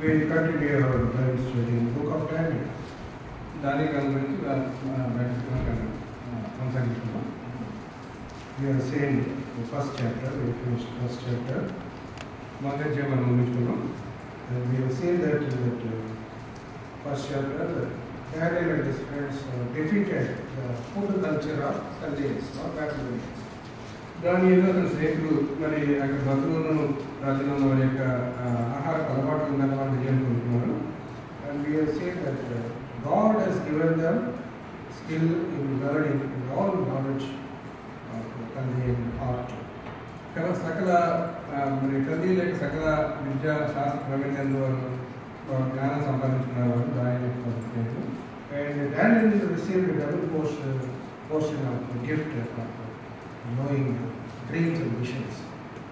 We continue our Bible study in the book of Daniel. దాని గురించి కొనసాగిస్తున్నాం. We are saying the first chapter, we finished the first chapter. మొదటి అధ్యాయం మనం ముగించుకున్నాం. And we have seen that in that first chapter, Daniel and his friends defeated the food culture of Chaldeans, not Babylonians. దానిలో అతని స్నేహితులు మరి అక్కడ బతులను రాజులను వారి యొక్క ఆహార అలవాట్లు ఉన్న వాళ్ళు విజయం పొందుతున్నారు. And we have seen that God has given them skill in learning in all knowledge of Chaldean art. సకల మరి కల్దీల యొక్క సకల విద్యా శాస్త్ర ప్రవీణ్యంలో వారు జ్ఞానం సంపాదించుకున్నారు దాని స్నేహితులు. And Daniel received a double portion of the gift of knowing dreams and visions.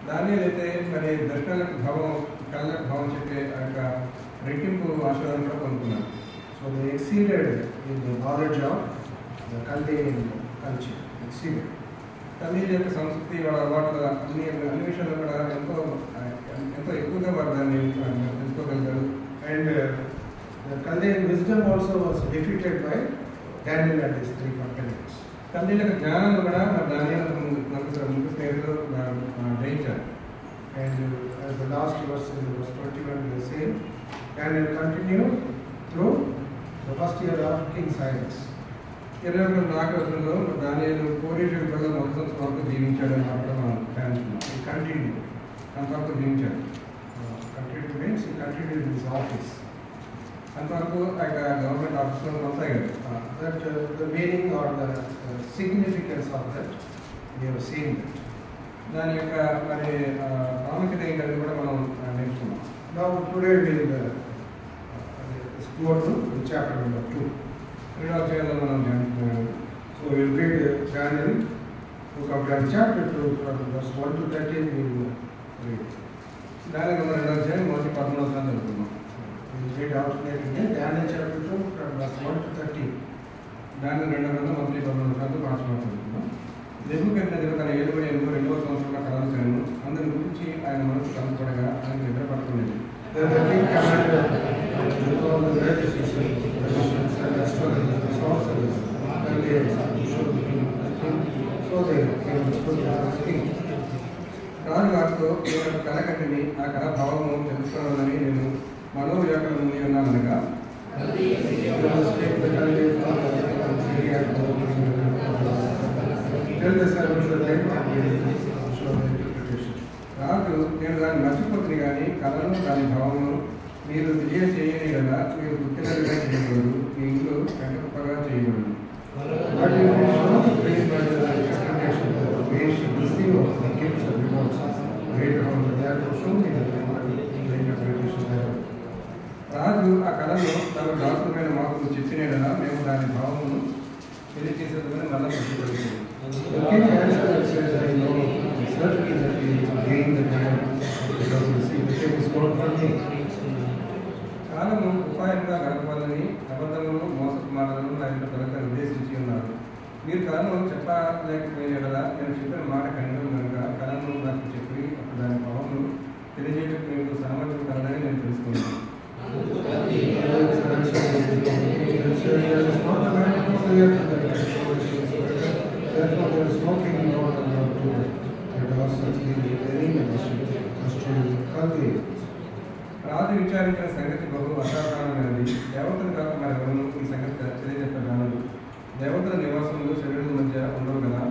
దానిలో అయితే మరి దర్శనాలకు భావం కళ్ళకు భావం చెప్పే ఆ యొక్క రెట్టింపు ఆశీర్వాదం కూడా పొందుతున్నారు. So they exceeded in the knowledge of the Chaldean culture. Exceeded. కల్దీల యొక్క సంస్కృతి వాళ్ళ అలవాట్ల అన్ని విషయాల్లో కూడా ఎంతో ఎక్కువగా వారు దాన్ని తెలుసుకోగలిగారు. And the Chaldean wisdom also was defeated by Daniel and his three companions. కల్దీల యొక్క జ్ఞానం కూడా దాని ముఖ్య స్నేహితులు జయించారు. And as the last verse in verse 21 we say, Daniel continued through the first year of King Cyrus. 21 దానియేలు కోరేషు పిల్లల మొదటి సంవత్సరం వరకు జీవించాడు అని మాత్రం మనం ధ్యానిస్తున్నాం. He continued. అంతవరకు జీవించాడు. Continued means he continued in his office. అంతవరకు ఆ యొక్క గవర్నమెంట్ ఆఫీస్లో కొనసాగాడు. That the meaning or the significance of that we have seen that. దాని యొక్క మరి ప్రాముఖ్యత ఏంటనేది కూడా మనం నేర్చుకున్నాం. Now today we will go to chapter number 2. రెండవ అధ్యాయంలో మనం ధ్యానిస్తున్నాము. So we will read Daniel, book of Daniel chapter 2 from verse 1 to 13 we will read. దాని రెండవ అధ్యాయం మొదటి 11వ వచనం చదువుతున్నాం. We will read alternately Daniel chapter 2 from verse 1 to 13. దాని రెండవ గ్రంథం మొదటి 11వ వచనాలు చదువుతున్నాం. నెబుకద్నెజరు తన 72వ సంవత్సరంలో కలలు కనెను. అందరి గురించి ఆయన మనసు కనుపడగా ఆయన నిద్ర పడుకునేది. Then the king commanded with all the magicians, the magicians and astrologers, the sorcerers, and they showed the king. So they came to the king. రాజు వారితో కళ కంటిని ఆ కళ భావము తెలుసుకోవాలని నేను మనోవ్యాకుల నుండి ఉన్నాననగా రాజు నేను దాన్ని మర్చిపోతుంది కానీ కళను దాని భావమును మీరు విజయం చేయని కదా మీరు పుట్టినట్టుగా చేయగలరు మీ ఇంట్లో కంటకుప్పగా చేయగలరు. రాజు ఆ కళను తన దాసులమైన మాకు చెప్పినలా మేము దాని భావమును తెలియజేసేదని మళ్ళా ప్రతిపడుతుంది. కాలము ఉపాయంగా గడపాలని అబద్ధములు మోసపు మాటలను ఆయన ప్రజలకు నిర్దేశించి ఉన్నారు. మీరు కళను చెప్పలేకపోయినలా నేను చెప్పిన మాట ఖండం కనుక కళను నాకు చెప్పి అప్పుడు దాని భావమును తెలియజేయడానికి మీకు సామర్థ్యం కలదని నేను తెలుసుకున్నాను. రాజు విచారించిన సంగతి బహు అసాధారణమైనది. దేవతలు కాక మరెవరూ ఈ సంగతి తెలియజెప్పగలరు. దేవతల నివాసములు శరీరం మధ్య ఉండవు కదా.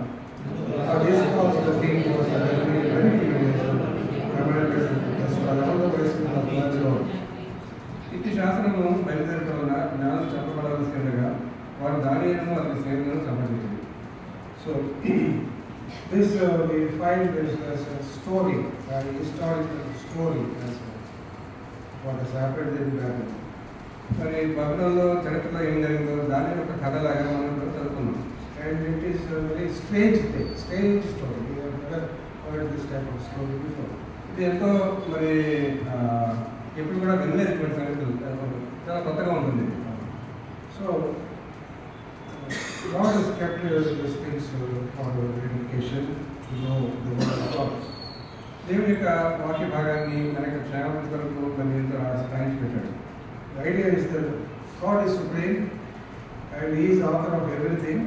ఇట్టి శాసనము బయలుదేరడం వల్ల జ్ఞానం చెప్పబడాల్సి ఉండగా వారు దానియేలును అతని స్నేహితులను సంప్రదించారు. So this we find this as a story, a historical story as what has happened in Babylon. మరి బబులోనులో చరిత్రలో ఏం జరిగిందో దాని యొక్క కథలాగా మనం చదువుకున్నాం. And it is a very strange thing, strange story. We have never heard this type of story before. ఇది ఎంతో మరి ఎప్పుడు కూడా వినలేటువంటి సంగతులు, చాలా కొత్తగా ఉంటుంది. So God has kept these things for education to know the word of God. దేవుని యొక్క వాక్య భాగాన్ని మన యొక్క క్షేమం కొరకు మరి ఎంతో స్థాయించి పెట్టాడు. idea is that God is supreme and He is author of everything.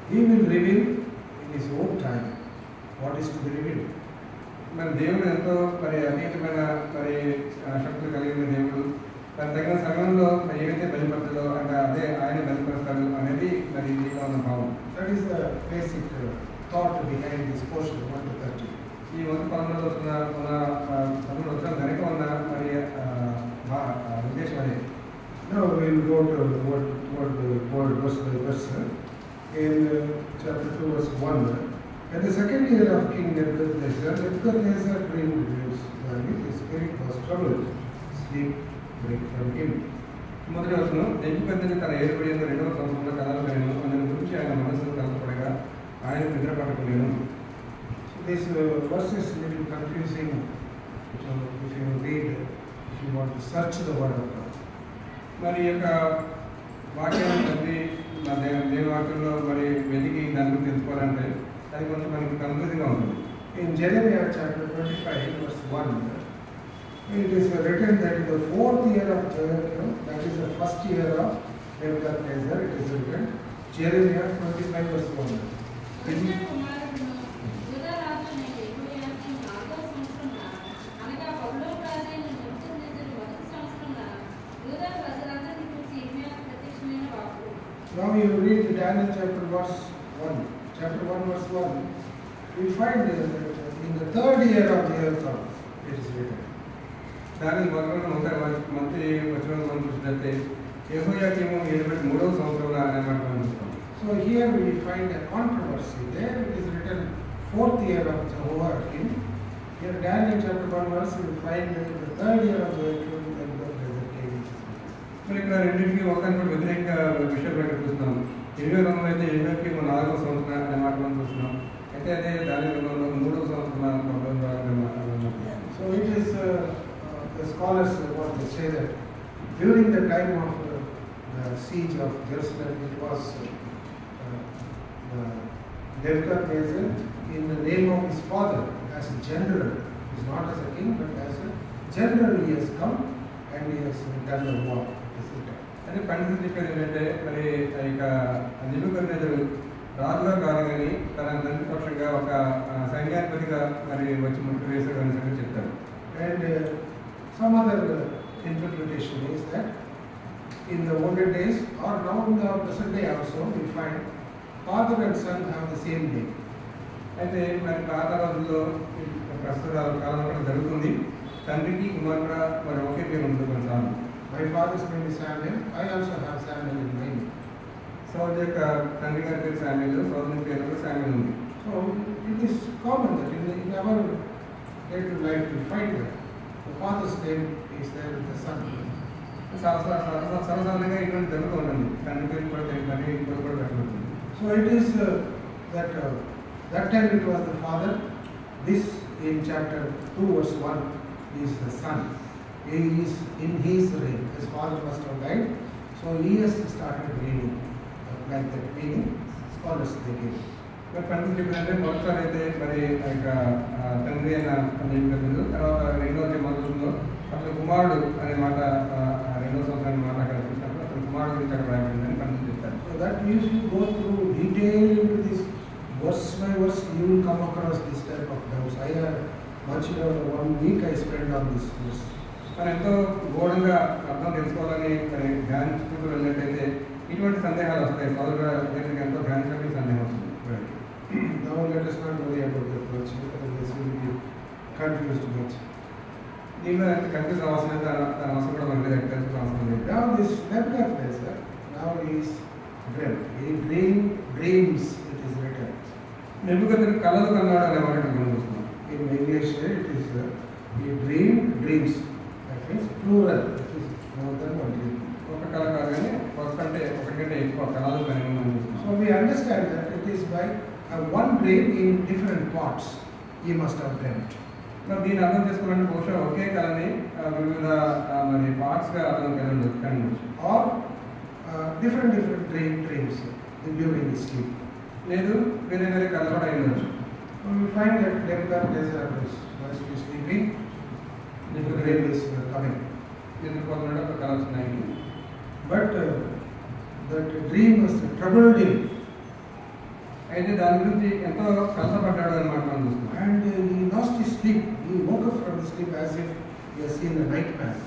He will reveal in His own time what is to be revealed. మరి దేవుడు ఎంతో మరి అతీతమైన మరి శక్తులు కలిగిన దేవుడు మరి తగిన సమయంలో ఏవైతే బలిపడతాడో అంటే అదే ఆయన బలిపడతాడు అనేది మరి దీంట్లో ఉన్న భావం. That is the basic thought behind this portion 1 to 30. ఈ 1:13 వచ్చిన వెనక ఉన్న మరి ఉద్దేశం అదే. Now we will go to word verse by verse. In chapter 2 verse 1. At the second year of King Nebuchadnezzar dreamed dreams, wherewith his spirit was troubled. Sleep break from him. మొదటి వచనం, నెబుకద్నెజరు తన ఏలుబడి యందు 2వ సంవత్సరంలో కలలు కనెను. అందుని గురించి ఆయన మనస్సు కలపడగా ఆయన నిద్ర పట్టకులేను. So this verse is a little confusing. So if you read, if you want to search the word of God. మరి ఈ యొక్క వాక్యాన్ని చదివి దేవుని వాక్యంలో మరి వెతికి దాని గురించి తెలుసుకోవాలంటే అది కొంచెం మనకి కన్ఫ్యూజింగ్గా ఉంటుంది. In Jeremiah chapter 25 verse 1, it is written that in the 4th year of Jehoiakim, that is the first year of Nebuchadnezzar, it is written, Jeremiah 25 verse 1. Now you read Daniel chapter 1 verse 1, we find that in the 3rd year of Jehoiakim, it is written. దాని మంత్రి వచ్చిన మనం చూసినట్లయితే యెహోయాకీము ఏలుబడి 3వ సంవత్సరంలో అనే మాట మనం చూస్తాం. So here we find a controversy. There it is written 4th year of Jehoiakim. Here Daniel chapter 1 verse we find in the 3rd year of Jehoiakim and Nebuchadnezzar came. మరి ఇక్కడ రెండింటికి ఒకరికొకటి వ్యతిరేక విషయాలు ఇక్కడ చూస్తున్నాం. 20 అయితే యెహోయాకీము 4వ సంవత్సరం అనే మాట మనం చూస్తున్నాం. అయితే అదే దాని 3వ సంవత్సరం So it is the scholars what they say that during the time of the siege of Jerusalem, it was Nebuchadnezzar in the name of his father as a general. He is not as a king but as a general. He has come and he has done the war. అదే పండితులు చెప్పేది ఏంటంటే మరి ఇక నెబుకద్నెజరు రాజుగా కాదు కానీ తన తండ్రి పక్షంగా ఒక సైన్యాధిపతిగా మరి వచ్చి ముట్టు వేశాడు అని చెప్పి చెప్తారు. And some other interpretation is that in the older days or now in the present day also we find father and son have the same name. అయితే మరి పాత రోజుల్లో ప్రస్తుత కాలంలో కూడా జరుగుతుంది. తండ్రికి కుమారుడు మరి ఒకే పేరు ఉంటుంది కొన్నిసార్లు. My father's name is Samuel. I also have Samuel in my name. Saudi యొక్క తండ్రి గారి పేరు శామ్యూల్, సౌదీ పేరు కూడా శామ్యూల్ ఉంది. So it is common that in our day-to-day life we find that the father's name is there with the son. సర్వసాధారణంగా ఇటువంటి జరుగుతూ ఉంటుంది. తండ్రి పేరు కూడా తండ్రి పేరు కూడా పెట్టబడుతుంది. So it is that time it was the father. This in chapter 2 verse 1 is the son. He is in his reign. His father must have died. So he has started reigning. Like that meaning scholars they give. మరి పండితులు చెప్పినట్టే మొదటిసారి అయితే మరి యొక్క తండ్రి అయిన నెబుకద్నెజరు, తర్వాత 2వ అధ్యాయంలో అతని కుమారుడు అనే మాట 2వ సంవత్సరాన్ని మాట అక్కడ చూసినప్పుడు అతని కుమారుడు గురించి అక్కడ రాయబడిందని పండితులు చెప్తారు. So that if you go through detail into this verse by verse, you will come across this type of doubts. I have much of 1 week I spent on this verse. మనం ఎంతో ఘోరంగా అర్థం తెలుసుకోవాలని మరి ధ్యానించుకుంటూ వెళ్ళినట్టయితే ఇటువంటి సందేహాలు వస్తాయి. సోదరుగా ఎంతో ధ్యానించడానికి సందేహం వస్తుంది. Now let us not worry about that much because this will be confused much. దీనిలో కన్ఫ్యూజ్ అవసరం లేదు, తన అవసరం కూడా మనకి తెలుసుకోవాల్సిన అవసరం లేదు. Now this Nebuchadnezzar now is dreamt. He dreams it is written. నెబుకద్నెజరు కలలు కన్నాడు అనే మాట మనం చూస్తున్నాం. In English it is he dreamed dreams. That means plural. It is more than one dream. ఒక కళ కాదు కానీ ఒకటంటే ఒకటికంటే ఎక్కువ కళలు కానీ మనం చూస్తున్నాం. So we understand that it is by one dream in different parts he must have dreamt. మరి దీన్ని అర్థం చేసుకోవాలంటే బహుశా ఒకే కళని వివిధ మరి పార్ట్స్గా అర్థం కనిపించవచ్చు. Or different dreams during his sleep. లేదు వేరే వేరే కళ కూడా అయి ఉండొచ్చు. We find that Nebuchadnezzar was sleeping. The dream is coming. ఎదుర్కొన్నాడు, ఒక కళ వచ్చింది ఆయనకి. But that dream was troubled him. అయితే దాని గురించి ఎంతో కలతపడ్డాడు అనమాట మనం చూస్తున్నాం. And he lost his sleep. He woke up from the sleep as if he has seen a nightmare.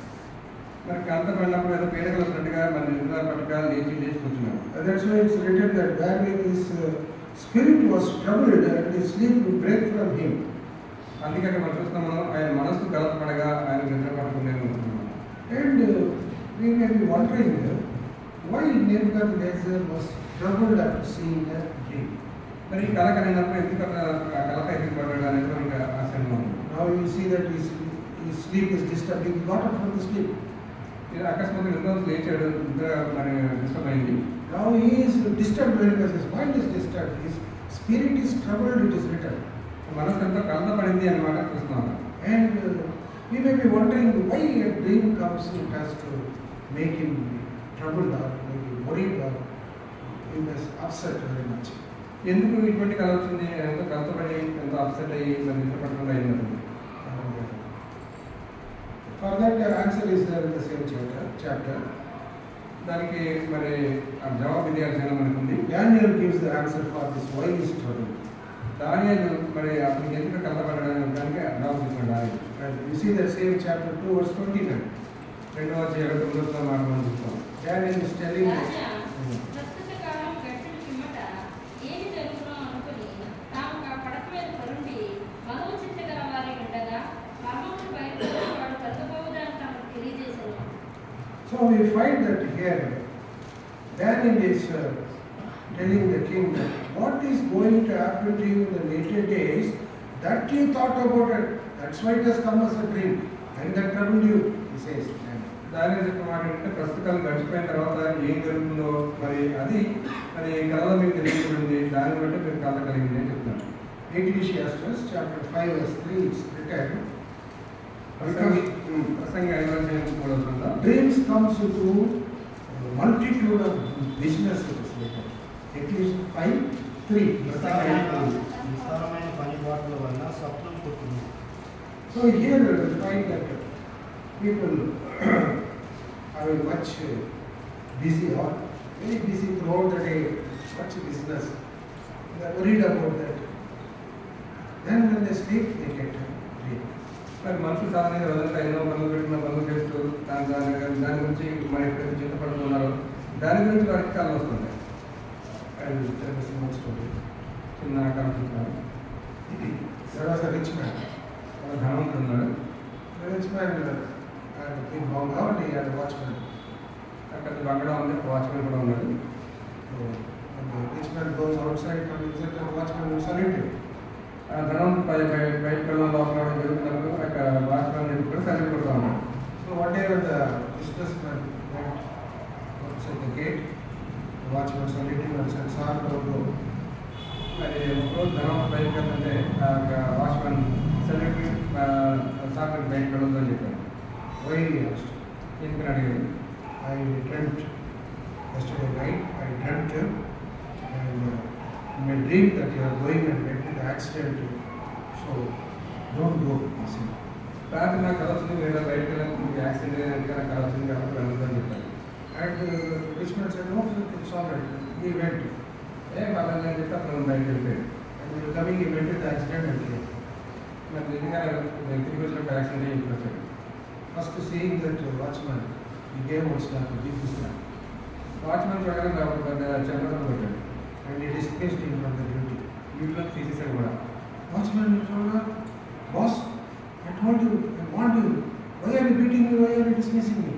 మరి కలతపడినప్పుడు ఏదో పీడకలు వచ్చినట్టుగా మరి నిద్ర పట్టుగా లేచి కూర్చున్నాడు. That's why it's written that wherein his spirit was troubled and his sleep would break from him. అందుకే అక్కడ మనం చూస్తున్నాము, ఆయన మనస్సు కలతపడగా ఆయన నిద్ర పట్టుకునేది ఉంటున్నాం. And we may be wondering why Nebuchadnezzar was troubled after seeing a dream. మరి ఈ కళ కలిగినప్పుడు ఎందుకు కలత ఎందుకు పడ్డాడు అనేది మనకి ఆశ్చర్యంగా ఉంది. Now you see that his sleep is disturbed. He got up from the sleep. అకస్మాత్తుగా నిద్ర లేచాడు, నిద్ర మరి డిస్టర్బ్ అయింది. Now he is disturbed very much. His mind is disturbed. His spirit is troubled. It is written. మనసు ఎంతో కలత పడింది అన్నమాట చూస్తున్నాం. And we may be wondering why a dream comes. It has to make him troubled or maybe worried or he was upset very much. ఎందుకు ఇటువంటి కళ వచ్చింది, ఎంతో కలతపడి ఎంతో అప్సెట్ అయ్యి మరి నిద్ర పట్టకుండా అయింది. For that answer is there in the same chapter. దానికి మరి జవాబు ఇది అధ్యయనం మనకు ఉంది. Daniel gives the answer for this why he is troubled. దానియేలు మరి అతనికి ఎందుకు కలతపడ్డాడు దానికి జవాబు ఇస్తున్నాడు దానియేలు. And you see that same chapter 2 verse 29. రెండవ అధ్యాయం 9వ మాట మనం చూస్తాం. Daniel is telling us. ప్రస్తుత కాలం గట్టిన పిమ్మట ఏమి జరుగునో అనుకుని తాము పడక మీద పరుండి మనోచింత గల వారి ఉండగా మర్మములు బయటపడిన వాడు కలుగబోదని తమకు తెలియజేశాను. So we find that here Daniel is telling the king that what is going to happen to you in the later days that you thought about it. That's why it has come as a dream and that troubled you, he says. దానియేలు చెప్పిన మాట ఏంటంటే ప్రస్తుతం గడిచిపోయిన తర్వాత ఏం జరుగుతుందో మరి అది మరి కళలో మీకు తెలియజేయబడింది, దాన్ని బట్టి మీరు కళ కలిగింది అని చెప్తున్నాను. Ecclesiastes chapter 5 verse 3 is written. Prasangi 5:3 Dreams comes to multitude of businesses. Ecclesiastes 5:3. విస్తారమైన పనిబాట్ల వల్ల స్వప్నం పుట్టింది. So here we find that people are much busy or very busy throughout the day, much business. They are worried about that. Then when they sleep, they get a dream. మరి మనుషులు సాధారణంగా రోజంతా ఎన్నో పనులు పెట్టిన పనులు చేస్తూ దాని గురించి మరి ఎప్పుడైతే చింతపడుతున్నారో దాని గురించి వారికి కళలు వస్తుంటాయి. I will tell you one story. చిన్న కళ చూస్తాను. There was a rich man. ఒక ధనవంతుడు ఉన్నాడు. The rich man had a big bungalow and he had a watchman. అక్కడ బంగళా ఉంది, వాచ్మెన్ కూడా ఉన్నాడు. So when the rich man goes outside and visits the watchman will salute him. ఆ ధనం బయటకు వెళ్ళడం లోపల జరుగుతున్నప్పుడు అక్కడ వాచ్మెన్ కూడా సర్వీస్ కొడుతూ ఉన్నాడు. So one day when the businessman went outside the gate, the watchman saluted him and said, "Sir, don't go." మరి ఒకరోజు ధనం బయటకు వెళ్తుంటే వాచ్మెన్ సర్వీస్ సార్ బయటకు వెళ్ళొద్దు అని చెప్పాడు. Why he asked? ఎందుకని అడిగాడు. I dreamt yesterday night, I dreamt and in my dream that you are going and get into the accident. So don't go, he said. రాత్రి నాకు కళ వచ్చింది, మీరు బయటకు వెళ్ళి యాక్సిడెంట్ నాకు కళ వచ్చింది కాబట్టి వెళ్ళొద్దు అని చెప్పాడు. And rich man said, "No, it's all right." He went. పర్లేదు అని చెప్పి అప్పుడు బయటకు వెళ్ళిపోయాడు. And they were coming, he went to the accident and came. మరి నిజంగా తిరిగి వచ్చినప్పుడు యాక్సిడెంట్ అయ్యి ఇంటికి వచ్చాడు. First seeing that watchman, he gave one slap, a big slap. Watchman చూడగానే చెప్పడం పెట్టాడు. And he dismissed him from the duty. వీటిలో తీసేసాడు కూడా. Watchman, he told her, "Boss, I told you, I warned you. Why are you beating me? Why are you dismissing me?"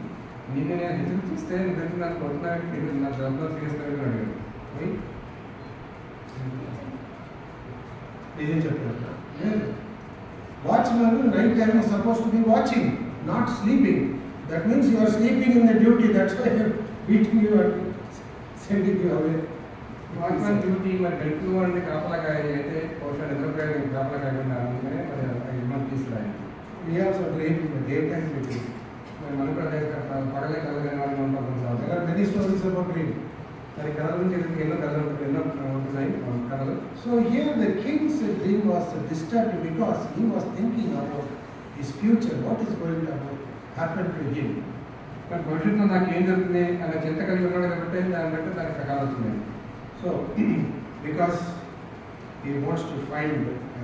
నిన్ను నేను ఎదురు చూస్తే నువ్వు నాకు కొడుతున్నానికి నా జాబ్లో సీరియస్గా అడిగాడు. Why? Didn't you? Watchman, right time is supposed to be watching, not sleeping. That means you are sleeping in the duty. That's why they are beating you and sending you away. Watchman duty మరి గంటలు అంటే కాపలాగా అయితే బహుశా నిద్రపోయి కాపలా కాకుండా అందుకనే మరి ఇబ్బంది తీసుకురాయి. We also dream in the daytime meeting. మరి మనకు పగలే కలగని వాళ్ళు ఉంటాం There కొన్నిసార్లు. are many stories about dream. మరి కథల గురించి ఎన్నో కథలు ఉంటున్నాయి కథలు. So here the king's dream was disturbed because he was thinking about his future, what is going to happen to him. మరి భవిష్యత్తులో నాకు ఏం జరుగుతుంది అనే చింత కలిగి ఉన్నాడు కాబట్టి దాన్ని బట్టి దానికి కావాల్సింది. So, because he wants to find a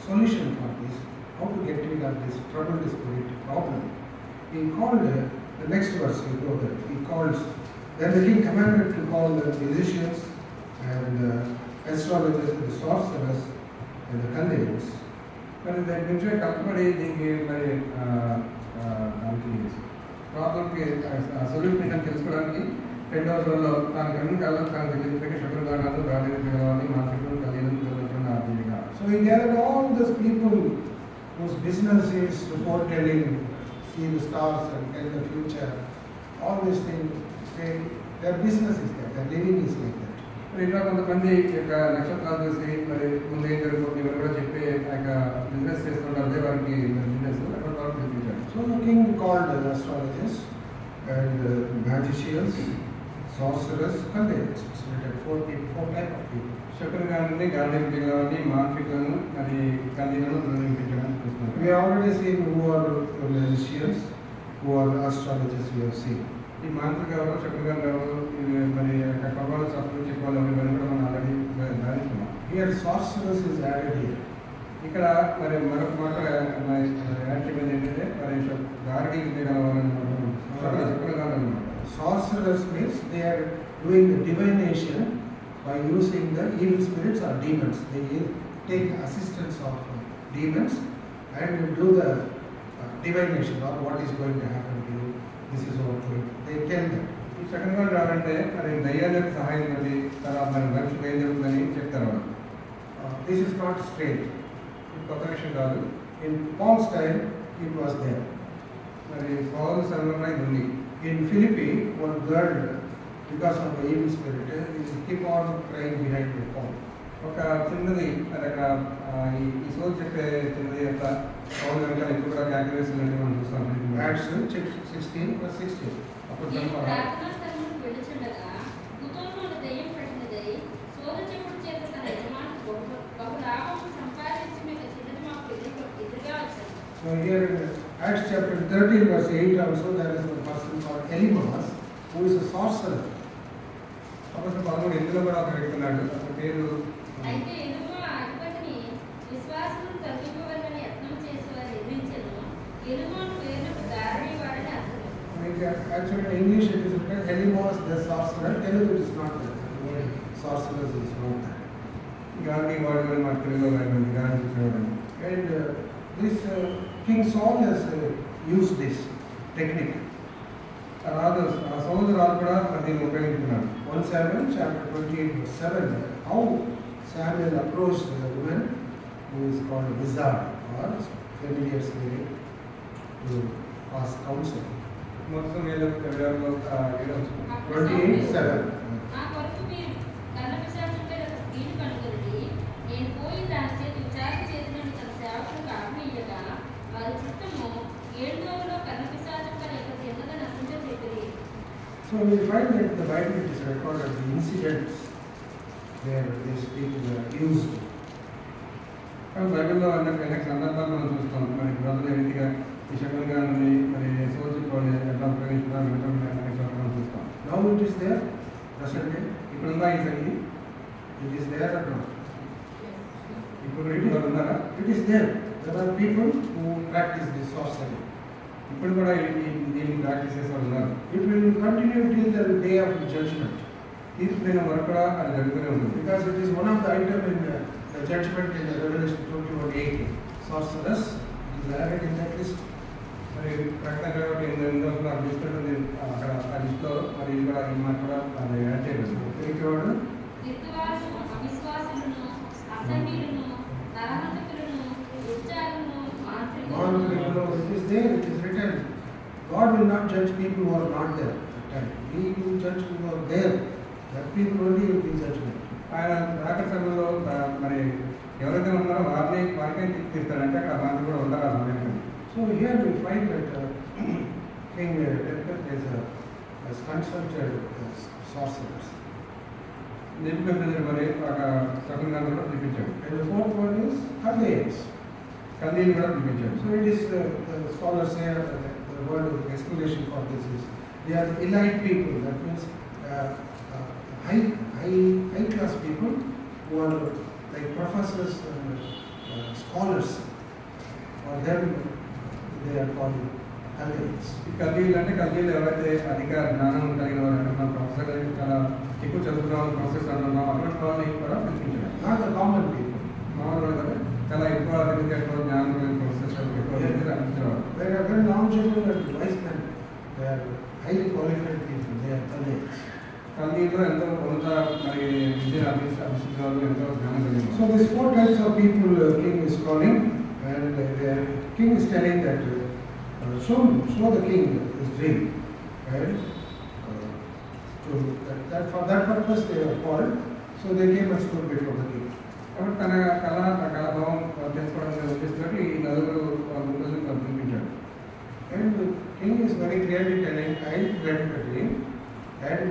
solution for this, how to get rid of this troubled spirit problem, he called the next verse. We go there. He calls. Then the king commanded to call the musicians and astrologers and the sorcerers and the Chaldeans. మరి దాని నుంచి కష్టపడి దీనికి మరి దానికి ప్రాబ్లంకి solution తెలుసుకోవడానికి రెండవ రోజుల్లో తాను కన్ను కళ్ళ తాను తెలియక శుక్రగానాలు రాజకీయాలని మార్కెట్లు కలిగిన ఆర్థికంగా. So he gathered all those people whose business is foretelling, see the stars and tell the future, all these things. Their business is that, their living is like that. మరి ఇంకా కొంతమంది యొక్క నక్షత్రాలు చూసి మరి ముందు ఏం జరుగుతుంది ఇవన్నీ కూడా చెప్పి ఆ యొక్క బిజినెస్ చేస్తుంటారు. అదే వారికి బిజినెస్ అక్కడ వరకు చూపించారు. So the king called the astrologers and magicians, sorcerers, Chaldeans. So it had four type of people. శుక్రగానాన్ని Gandhi మార్కెట్లను మరి కల్దీలను నిర్మించడానికి చూస్తున్నారు. We have already seen who are the magicians, who are the astrologers we have seen. ఈ మాంత్రిక ఎవరు శుక్రగారు ఎవరు మరి ప్రభావ శాస్త్రం చెప్పాలి ఇవన్నీ కూడా మనం already ధ్యానిస్తున్నాం. Here sorcerers is added here. ఇక్కడ మరి మరొక మాట యాడ్ చేయడం ఏంటంటే మరి గారడీ శుక్రగారు అనమాట. Sorcerers means they are doing the divination by using the evil spirits or demons. They take the assistance of demons and do the divination or what is going to happen to you. This is what they tell them. ఈ శుక్రగారు రావాలంటే మరి దయ్యాల యొక్క సహాయం తోటి తర్వాత మరి మనిషికి ఏం జరుగుతుందని చెప్తారు వాళ్ళు. This is not strange. ఇది కొత్త విషయం కాదు. In Paul's time, it was there. మరి పౌలు సమయంలో ఇది ఉంది. In Philippi, one girl, because of the evil spirit, keep on crying behind the Paul. ఒక చిన్నది మరి అక్కడ ఈ సోల్ చెప్పే చిన్నది యొక్క పౌలు వెనకాల ఇప్పుడు కూడా క్యాలిక్యులేషన్ మనం చూస్తాం. Acts 16 verse 16. అప్పుడు నేను కనుక ప్రార్థనా స్థలమునకు వెళుచుండగా కుతూహలమున దెయ్యం పట్టినదై సోదచెప్పుడు చేత తన యజమానికి బహు లాభము సంపాదించి మీకు చిన్నది మాకు ఎదురుగా వచ్చాను. So here in Acts chapter 13 verse 8 also there is a person called Elymas who is a sorcerer. అప్పుడు 13 ఇందులో కూడా ఒక వ్యక్తి ఉన్నాడు. అతని పేరు అయితే ఎలుగు ఆ అధిపతిని విశ్వాసమును తగ్గింపవలని యత్నం చేసి వారు ఎదిరించెను. ఎలుగు అని పేరునకు దారుడి వాడని అర్థం. Actually in English it is written Elymas the sorcerer. Telugu it is not there. The word sorcerers is not there. Gandhi వాడు కూడా మన తెలుగులో రాయబడింది గాంధీ చూడండి. And this King Saul has used this technique. రాజు సౌలు రాజు కూడా దీన్ని ఉపయోగించుకున్నాడు. 1 Samuel chapter 28 verse 7. How Samuel approached the woman who is called a wizard or familiar spirit to ask counsel. మొత్తం వేల 28:7. ఆ కొరకు మీరు కన్నపిశాచుపై ఒక స్త్రీని కనుగొని నేను పోయి దాని చేత విచారణ చేసినని తన సేవకులకు ఆజ్ఞయ్యగా వారి చిత్తము 7 రోజుల్లో కన్నపిశాచుపై యొక్క చిన్నగా నశించచేసిరి. So we find that the Bible it is recorded the incidents where these people were used. కానీ బైబిల్లో అనేక సందర్భాలు మనం చూస్తాం. మరి ప్రజలు ఏ రీతిగా ఈ శకునగాన్ని మరి సోచుకోవాలి ఎట్లా ఉపయోగించుకున్నారు అనేక చోట్ల మనం చూస్తాం. Now it is there, present day. ఇప్పుడు ఉందా ఈ సంగతి? It is there or not? ఇప్పుడు ఉన్నారా? It is there. There are people who practice this sorcery. ఇప్పుడు కూడా దీన్ని ప్రాక్టీస్ చేసే వాళ్ళు ఉన్నారు. It will continue till the day of judgment. తీర్పు దినం వరకు కూడా అది జరుగుతూనే ఉంటుంది. Because it is one of the items in the judgment in the Revelation 21:8. Sorcerers is added in that list. మరి ప్రకటన కాబట్టి ఇందులో లిస్ట్ ఉంటుంది అక్కడ ఆ లిస్ట్లో మరి ఇది కూడా ఈ మాట కూడా అది యాడ్ చేయలేదు. Record. గిర్తువారును అవిశ్వాసులను అసంఖ్యులను నరహంతకులను దుర్చారులను మాంత్రికులను It is there, it is written. God will not judge people who are not there at that time. He will judge people who are there. That people only will be judgment. ఆయన రాక సమయంలో మరి ఎవరైతే ఉన్నారో వారికే తీస్తారంటే అక్కడ బాధ్యత కూడా ఉంటారు ఆ సమయంలో. So here we find that King Nebuchadnezzar has consulted sorcerers. Nebuchadnezzar మరి ఒక శకునగాన్ని కూడా పిలిపించాడు. And the fourth one is Chaldeans. కల్దీని కూడా పిలిపించాడు. So it is the scholars say that the word explanation for this is They are elite people. That means high class people who are like professors and scholars. For them, they are called Chaldeans. ఈ కల్దీయులు అంటే కల్దీయులు ఎవరైతే అధిక జ్ఞానం కలిగిన వారు అంటే మన professor చాలా ఎక్కువ చదువుకున్నాం ప్రొఫెసర్స్ అంటున్నాం అటువంటి వాళ్ళని కూడా పిలిపించారు. Not the common people. మామూలు కదా చాలా ఎక్కువ అభివృద్ధి ఎక్కువ జ్ఞానం కలిగిన ప్రొఫెసర్స్ ఎక్కువ అనిపించేవారు. They are very knowledgeable and wise men. They are highly qualified people. They are Chaldeans. కల్దీయులు ఎంతో కొంత మరి విద్యను అభ్యసించిన వాళ్ళు ఎంతో జ్ఞానం కలిగిన. So these 4 types of people king is calling, and the king is telling that show the king his dream, and for that purpose they were called. So they came and stood before the king. కాబట్టి తన కళాభావం తెలుసుకోవడానికి ఉద్దేశించినట్టు ఈ నలుగురు ముందు పంపించాడు. And the king is very clearly telling, I read the dream, and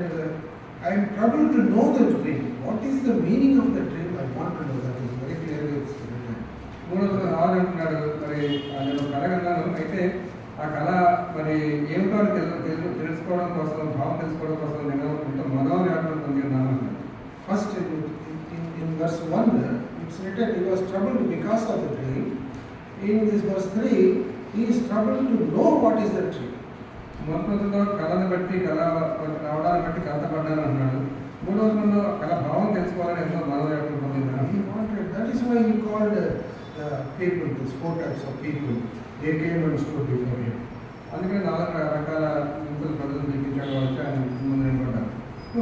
I am troubled to know the dream. What is the meaning of the dream? I want to know that. Is very clearly it's written. మూడోది రావాలంటున్నాడు. మరి నేను కళ కన్నాను, అయితే ఆ కళ మరి ఏమిటో అని తెలుసుకోవడం కోసం భావం తెలుసుకోవడం కోసం నేను కొంత మనోవ్యాపన పొంది ఉన్నాను. First in verse 1 it's written he was troubled because of the dream. In this verse 3 he is troubled to know what is the dream. మొదటిలో కళను బట్టి కళ రావడాన్ని బట్టి కలతపడ్డాను అన్నాడు. మూడో రోజుల్లో కళ భావం తెలుసుకోవాలని ఎంతో మనోవ్యాపన పొందింది. He wanted, that is why he called the people, these 4 types of people. They came and stood before him. అందుకని 4 రకాల గుంపుల ప్రజలు చూపించాడు వచ్చి ఆయన ముందు నిలబడ్డారు. So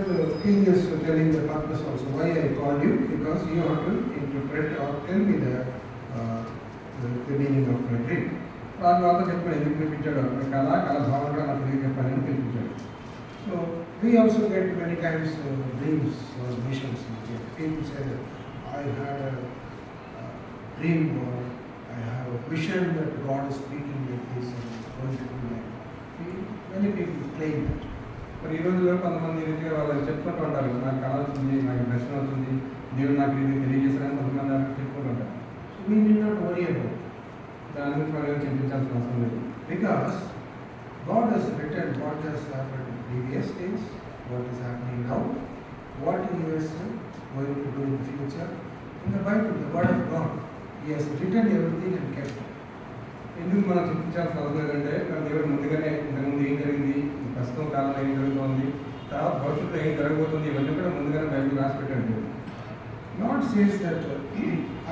the king is telling the purpose also why I called you, because you have to interpret or tell me the meaning of my dream. వాళ్ళు వాళ్ళతో చెప్పాడు ఎందుకు పిలిపించాడు, కళ భావం కూడా నాకు తెలియ చెప్పాలని పిలిపించాడు. So we also get many times dreams or visions. People say that I had a dream or I have a vision that God is speaking like this and going to do like. Many people claim that. మరి ఈ రోజుల్లో కొంతమంది రీతిగా వాళ్ళు చెప్పుకుంటూ ఉంటారు, నాకు కళ వచ్చింది, నాకు దర్శనం అవుతుంది, దేవుడు నాకు ఇది తెలియజేస్తారని కొంతమంది చెప్పుకుంటూ ఉంటారు. So we need not worry about it. దాని గురించి మనం చింతించాల్సిన అవసరం లేదు. Because God has written what has happened in previous days, what is happening now, what He is going to do in the future. In the Bible, the Word of God, He has written everything and kept it. ఎందుకు మనం చింతించాల్సిన అవసరం లేదంటే మన దేవుడు ముందుగానే ఇంతకుముందు ఏం జరిగింది, ప్రస్తుతం కాలంలో ఏం జరుగుతోంది, తర్వాత భవిష్యత్తులో ఏం జరగబోతుంది, ఇవన్నీ కూడా ముందుగానే బైబిల్ రాసి పెట్టండి. God says that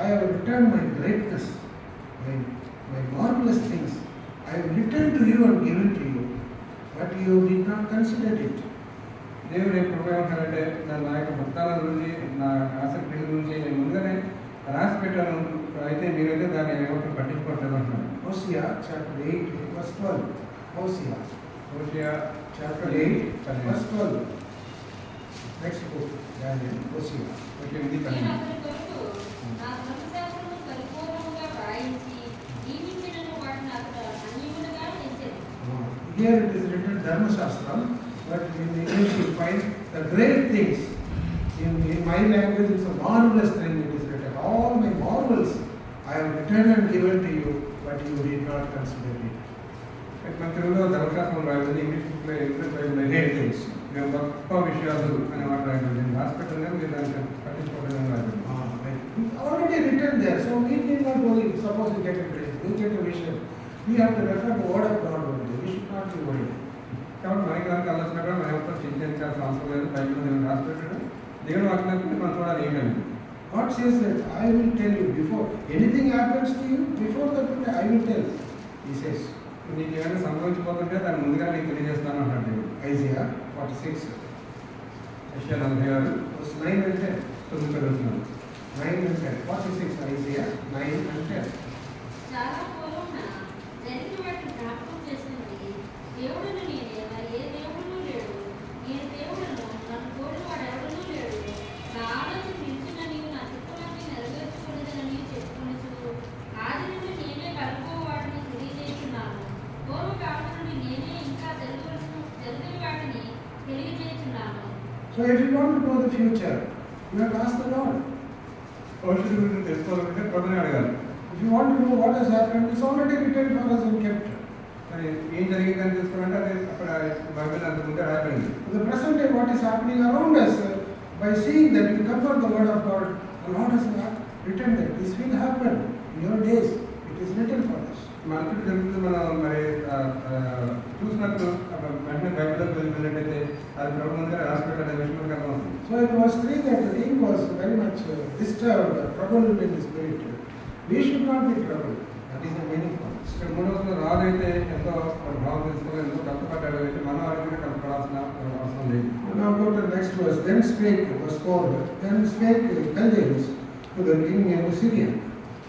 I have written my greatness, my marvelous things. I have written to you and given to you, but you did not consider it. దేవుడు ఎప్పుడు ఏమంటాడంటే నా యొక్క భక్తాల గురించి నా ఆసక్తి గురించి నేను ముందుగానే రాసి పెట్టాను, అయితే మీరైతే దాన్ని ఏమాత్రం పట్టించుకోవట్లేదు అంటున్నాను. Hosea chapter 8 verse 12. Hosea chapter 8 verse 12. Next book, Daniel, Hosea. Okay, ఇది నేను పని. అతని కొరకు నా ధర్మశాస్త్రమును పరిపూర్ణముగా వ్రాయించి నియమించినను వాటిని అతడు అన్యములుగా ఎంచెను. Here it is written Dharma Shastra, but in English you find the great things. In my language it's a marvelous thing it is written. All my marvels I have written and given to you, but you did not consider it. మన తెలుగులో ధర్మశాస్త్రం రాయబడింది, English బుక్లో English బైబిల్లో great things, గొప్ప విషయాలు అనే మాట రాయబడింది. నేను రాసి పెట్టాను కానీ మీరు దాన్ని పట్టించుకోవడం రాయబడింది. Already written there, so we need not worry. Suppose you get a dream, you get a vision, we have to refer the word of God only. We should not be worried. కాబట్టి మనకి దానికి ఆలోచన కూడా మనం ఎవరితో చింతించాల్సిన అవసరం లేదు. బైబిల్లో దేవుడు రాసి పెట్టాడు, దేవుడు వాక్యాన్ని మనం చూడాలి ఏమని. God says that I will tell you before anything happens to you, before that I will tell. He says. నీకు ఏమైనా సంభవించిపోతుంటే దాన్ని ముందుగా నీకు తెలియజేస్తాను అంటాడు దేవుడు. Isaiah 46, యెషయా 46 verse 9 and 10. 9 చదువుతున్నాను. 9 and 10. 46 Isaiah 9 and 10. చాలా పూర్వమున జరిగిన వాటిని జ్ఞాపకం చేసినది దేవుడును నేనే, మరి ఏ దేవుడును లేడు. నేను దేవుడును, నన్ను కోరిన వాడు ఎవడునూ లేడు. నా ఆలోచన నిలిచిన నీవు నా చిత్తమని నెరవేర్చుకునేదని చెప్పుకొనుచు ఆది నుండి నేనే కలుపు వాటిని తెలియజేస్తున్నాను. పూర్వకాలం నుండి నేనే ఇంకా జరిగిన వాటిని తెలియజేస్తున్నాను. So if you want to know the future, you have to ask the Lord. భవిష్యత్తు గురించి తెలుసుకోవాలంటే ప్రభుని అడగాలి. If you want to know what has happened, it's already written for us and kept. మరి ఏం జరిగిందని తెలుసుకోవాలంటే అది అక్కడ బైబిల్ అందుకుంటే రాయబడింది. The present day what is happening around us, by seeing that we compare the word of God, the Lord has written that this will happen in your days. It is written for us. మన చుట్టూ జరుగుతుంది. మనం మరి చూసినప్పుడు వెంటనే బైబిల్లోకి వెళ్ళినట్టయితే అది ప్రభు ముందుగా రాసి పెట్టాలనే విషయం మనకు అర్థమవుతుంది. So in verse 3 that the king was very much disturbed, troubled in his spirit. We should not be troubled. That is the meaning for us. ఇక్కడ 3వ వచనంలో రాజు అయితే ఎంతో భావం తెలుసుకొని ఎంతో కష్టపడ్డాడు. అయితే మనం వారికి కష్టపడాల్సిన అవసరం లేదు. Now go to the next verse. Then spake, verse 4, then spake Chaldeans to the king of Syria.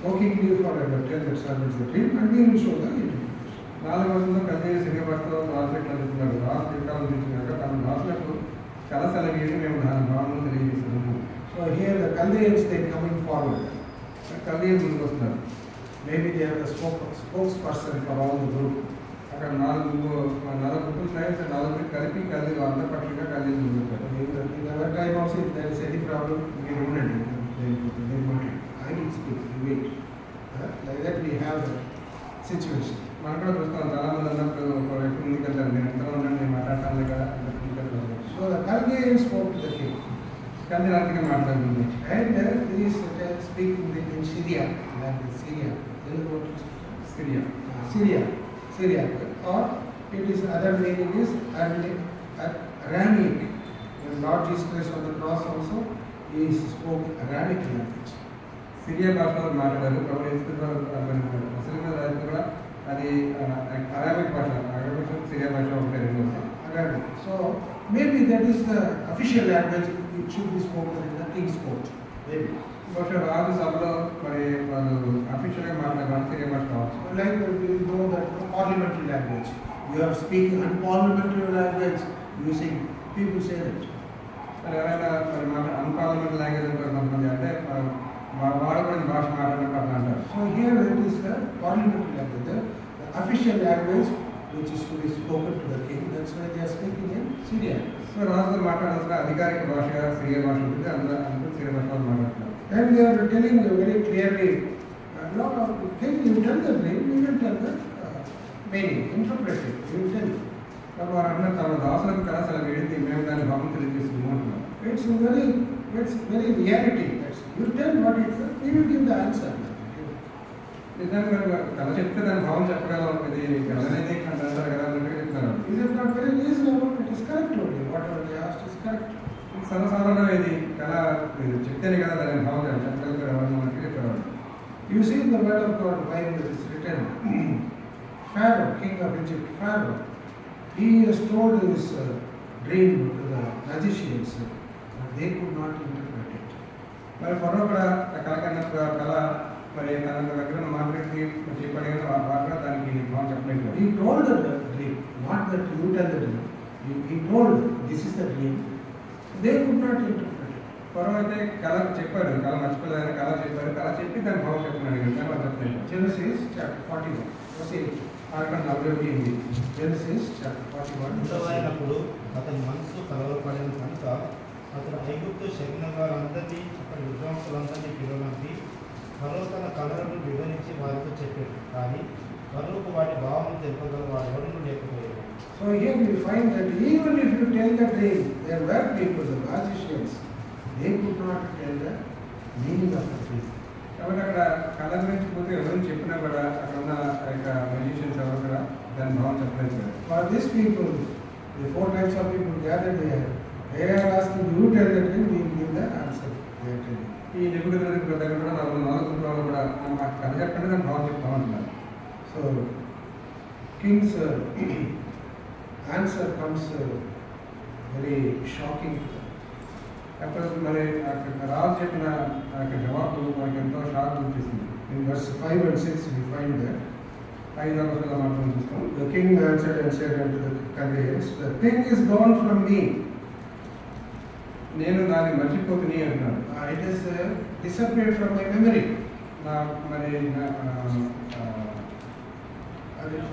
O king, live forever, tell that servants the dream, and we will show the interpretation. 4వ వచనంలో కల్దీయులు Syria భాషలో రాజు ఎట్లా చెప్తున్నాడు. రాజు యుద్ధాలు చూసినాక తమ రాజులకు కలశాల వీరి మేము దాని భావనను తెలియజేస్తున్నాము. So here the Chaldeans, they coming forward. కల్దీయులు ముందుకు వస్తున్నారు. Maybe they are the spokesperson for all the group. అక్కడ 4 గ్రూపులు ఉన్నాయి. 4 కలిపి కల్దీయులు అంతర్పక్షంగా కల్దీయులు ముందుకు వచ్చారు. In our time also, if there is any problem, we don't know. They want it. I will speak, you wait. Like that we have the situation. మనం కూడా చూస్తాం చాలా మంది అన్నప్పుడు ఒక వ్యక్తి ముందుకు వెళ్తారు. నేను ఎంత ఉండండి, నేను మాట్లాడటాను లేక. So the Chaldeans spoke to the king. కల్దీయులు అందుకే మాట్లాడుతుంది. And he is speaking in Syria, language Syria. Syria. Or it is other meaning is Aramaic. When Lord Jesus Christ on the cross also, he spoke Aramaic language. Syria భాషలో మాట్లాడారు. ప్రభు అసలు రాజు కూడా అది Arabic భాష. Syria భాష ఒకటే రెండు. Arabic. So maybe that is the official language. It should be spoken in the king's court. Maybe. బహుశా రాజు సభలో మరి వాళ్ళు అఫీషియల్గా మాట్లాడారు సిరియా భాష కావచ్చు. Like we know that parliamentary language. You are speaking unparliamentary language using people say that. మరి ఎవరైనా మరి అన్పార్లమెంటరీ లాంగ్వేజ్ అంటారు కొంతమంది. అంటే వాడకూడని భాష మాట్లాడినట్టు అట్లా అంటారు. So here it is the parliamentary language, the official language which is to be spoken to the king. That's why they are speaking in Syria. So రాజుతో మాట్లాడాల్సిన అధికారిక భాషగా సిరియా భాష ఉంటుంది. అందరూ సిరియా భాషలో మాట్లాడుతున్నారు. And they are telling you very clearly, no, king, you tell the dream, you will tell the meaning, interpret it, you will tell it. కాబట్టి వారు అన్న తమ దాసులకు కళాశాల వేడింది, మేము దాని భావం తెలియజేస్తున్నాము అంటున్నారు. It's very reality. You tell what it is, we will give the answer. నిజంగా కళ చెప్తే దాని భావం చెప్పగలం. ఇది కళనేది అంటారు కదా అన్నట్టుగా చెప్తున్నారు. Is it not very reasonable? It is correct only. Whatever they asked is correct. సర్వసాధారణ ఇది కళ చెప్తేనే కదా దాని భావం చెప్పగలుగుతారు ఎవరు అన్నట్టుగా చెప్పేవారు. You see in the word of God, Bible is written, Pharaoh, king of Egypt, Pharaoh, he has told his dream to the magicians, but they could not interpret it. మరి ఫరో కూడా కళ కన్నప్పుడు కళ మరి తన దగ్గర మాట్లాడి చెప్పాడు కదా, వారు కూడా దానికి భావం చెప్పలేదు. He told the dream, not that you tell the dream. He told, this is the dream. They could not interpret it. ఫరో అయితే కళ చెప్పాడు, కళ మర్చిపోలేదని కళ చెప్పాడు. కళ చెప్పి దాని భావం చెప్పినాడు కానీ వాళ్ళు చెప్పలేదు. Genesis chapter 41, verse 8. ఆడకుండా 48. Genesis chapter 41. అయినప్పుడు అతని మనసు కలవరపడిన కనుక అతను ఐగుప్తు శకునగారందరినీ అతని విద్వాంసులందరినీ పిలువనంపి ఫరో తన కళలను వివరించి వారితో చెప్పాడు. కానీ ఫరోకు వాటి భావం తెలుపగల వారు ఎవరినూ లేకపోయారు. So here we find that even if you tell the dream, there were people, the magicians, they could not tell the meaning of the dream. కాబట్టి అక్కడ కళ గురించి పోతే ఎవరు చెప్పినా కూడా అక్కడ ఉన్న మ్యూజిషియన్స్ ఎవరు కూడా దాని భావం చెప్పలేదు కదా. For these people, the 4 types of people gathered there, they are asking, you tell the dream, we will give the answer. They are telling. ఈ నిపుణుల దగ్గర కూడా 4 గుంపులు కూడా కథ చెప్పండి దాని భావం చెప్తామంటున్నారు. So, king's answer comes very shocking. అప్పుడు మరి రాజు చెప్పిన జవాబు మనకి ఎంతో షాక్ వచ్చేసింది. In verse 5 and 6 we find that 5వ వచనంలో మాత్రం చూస్తాం. the king answered and said unto the Chaldeans, the thing is gone from me. నేను దాన్ని మర్చిపోతుని అంటున్నాను. It has disappeared from my memory. నా మరి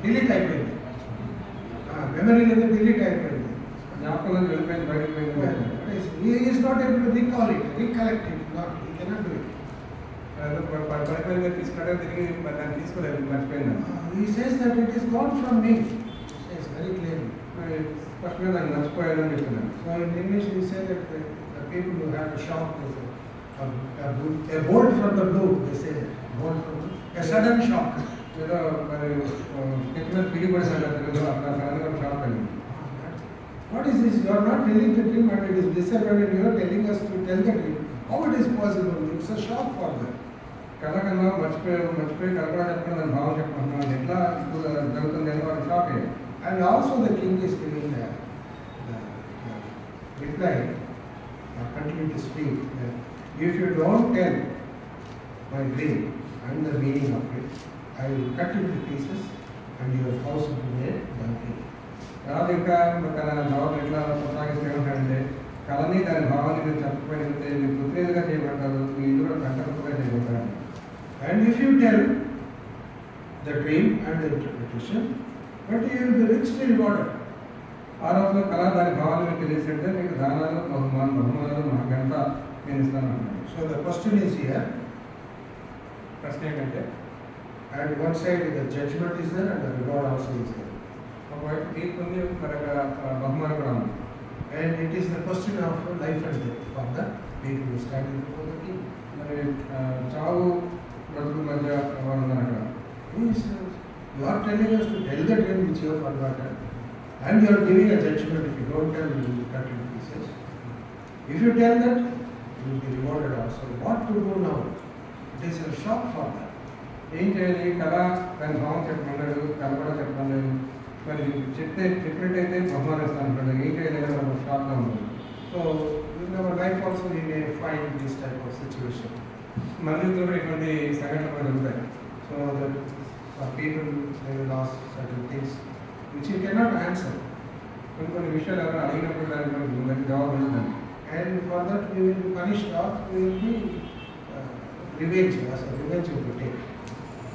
డిలీట్ అయిపోయింది. మెమరీ లేదా డిలీట్ అయిపోయింది. జ్ఞాపకంలో వెళ్ళిపోయింది, బయటకు పోయింది. He is not able to recall it, recollect it. He cannot do it. పడిపోయింది తీసుకున్నట్టే తిరిగి దాన్ని తీసుకోలేదు, మర్చిపోయింది. He says that it is gone from me. He says very clearly. స్పష్టంగా దాన్ని మర్చిపోయాను అని చెప్తున్నాను. So in English we say that the people who have a shock, they say, a bolt from the blue, they say, bolt from the, a sudden shock. ఏదో మరి ఎట్లా పిడిపడిసాడు తెలుగు అట్లా సడన్గా షాక్ అయింది. What is this? You are not telling the dream and it is disturbed and you are telling us to tell the dream. How it is possible? It's a shock for them. కథ కన్నా మర్చిపోయి కలపడా చెప్పడం దాని భావం చెప్పుకుంటున్నాను. ఎట్లా జరుగుతుంది అని వాడు షాక్ అయ్యారు. And also the king is giving the reply, continue to speak, that if you don't tell my dream and the meaning of it, I will cut it to pieces and your house will be made empty. తర్వాత ఇంకా తన భావం ఎట్లా కొనసాగిస్తూ ఉంటాడంటే కళని దాని భావాన్ని మీరు చెప్పకపోయినట్లయితే మీరు కృతజ్ఞతగా చేయబడతారు, మీ ఇల్లు కూడా కంటకుగా చేయబడతారు. And if you tell the dream and the interpretation, but you will be richly rewarded. ఆ రోజులో కళ దాని భావాన్ని మీకు తెలియజేస్తే మీకు దానాలు బహుమానాలు మాకంతా నేను ఇస్తాను అంటున్నాను. So the question is here, ప్రశ్న ఏంటంటే and one side the judgment is there and the reward also is there. ఒకవైపు తీర్పు ఉంది, మరొక బహుమానం కూడా ఉంది. And it is the question of life and death for the people who stand before the king. మరి చావు బ్రతుకు మధ్య వారు ఉన్నారు అక్కడ. You are telling us to tell the dream which you have forgotten, and you are giving a judgment. If you don't tell, you will cut into pieces. If you tell that, you will be rewarded also. What to do now? It is a shock for them. ఏం చేయాలి? కళ దాని భావం చెప్పమన్నాడు, కళ కూడా చెప్పమన్నాడు. మరి చెప్పినట్టయితే బహుమానం ఇస్తాను అంటాడు. ఏం చేయాలి? మనం షాక్గా ఉంది. So in our life also we may find this type of situation. మన జీవితంలో ఇటువంటి సంఘటనలు కూడా జరుగుతాయి. So that some people they will ask certain things which you cannot answer. కొన్ని విషయాలు ఎవరైనా అడిగినప్పుడు దానికి మనకి జవాబు ఉంటుంది. And for that we will be punished or we will be revenge, as a revenge we will take.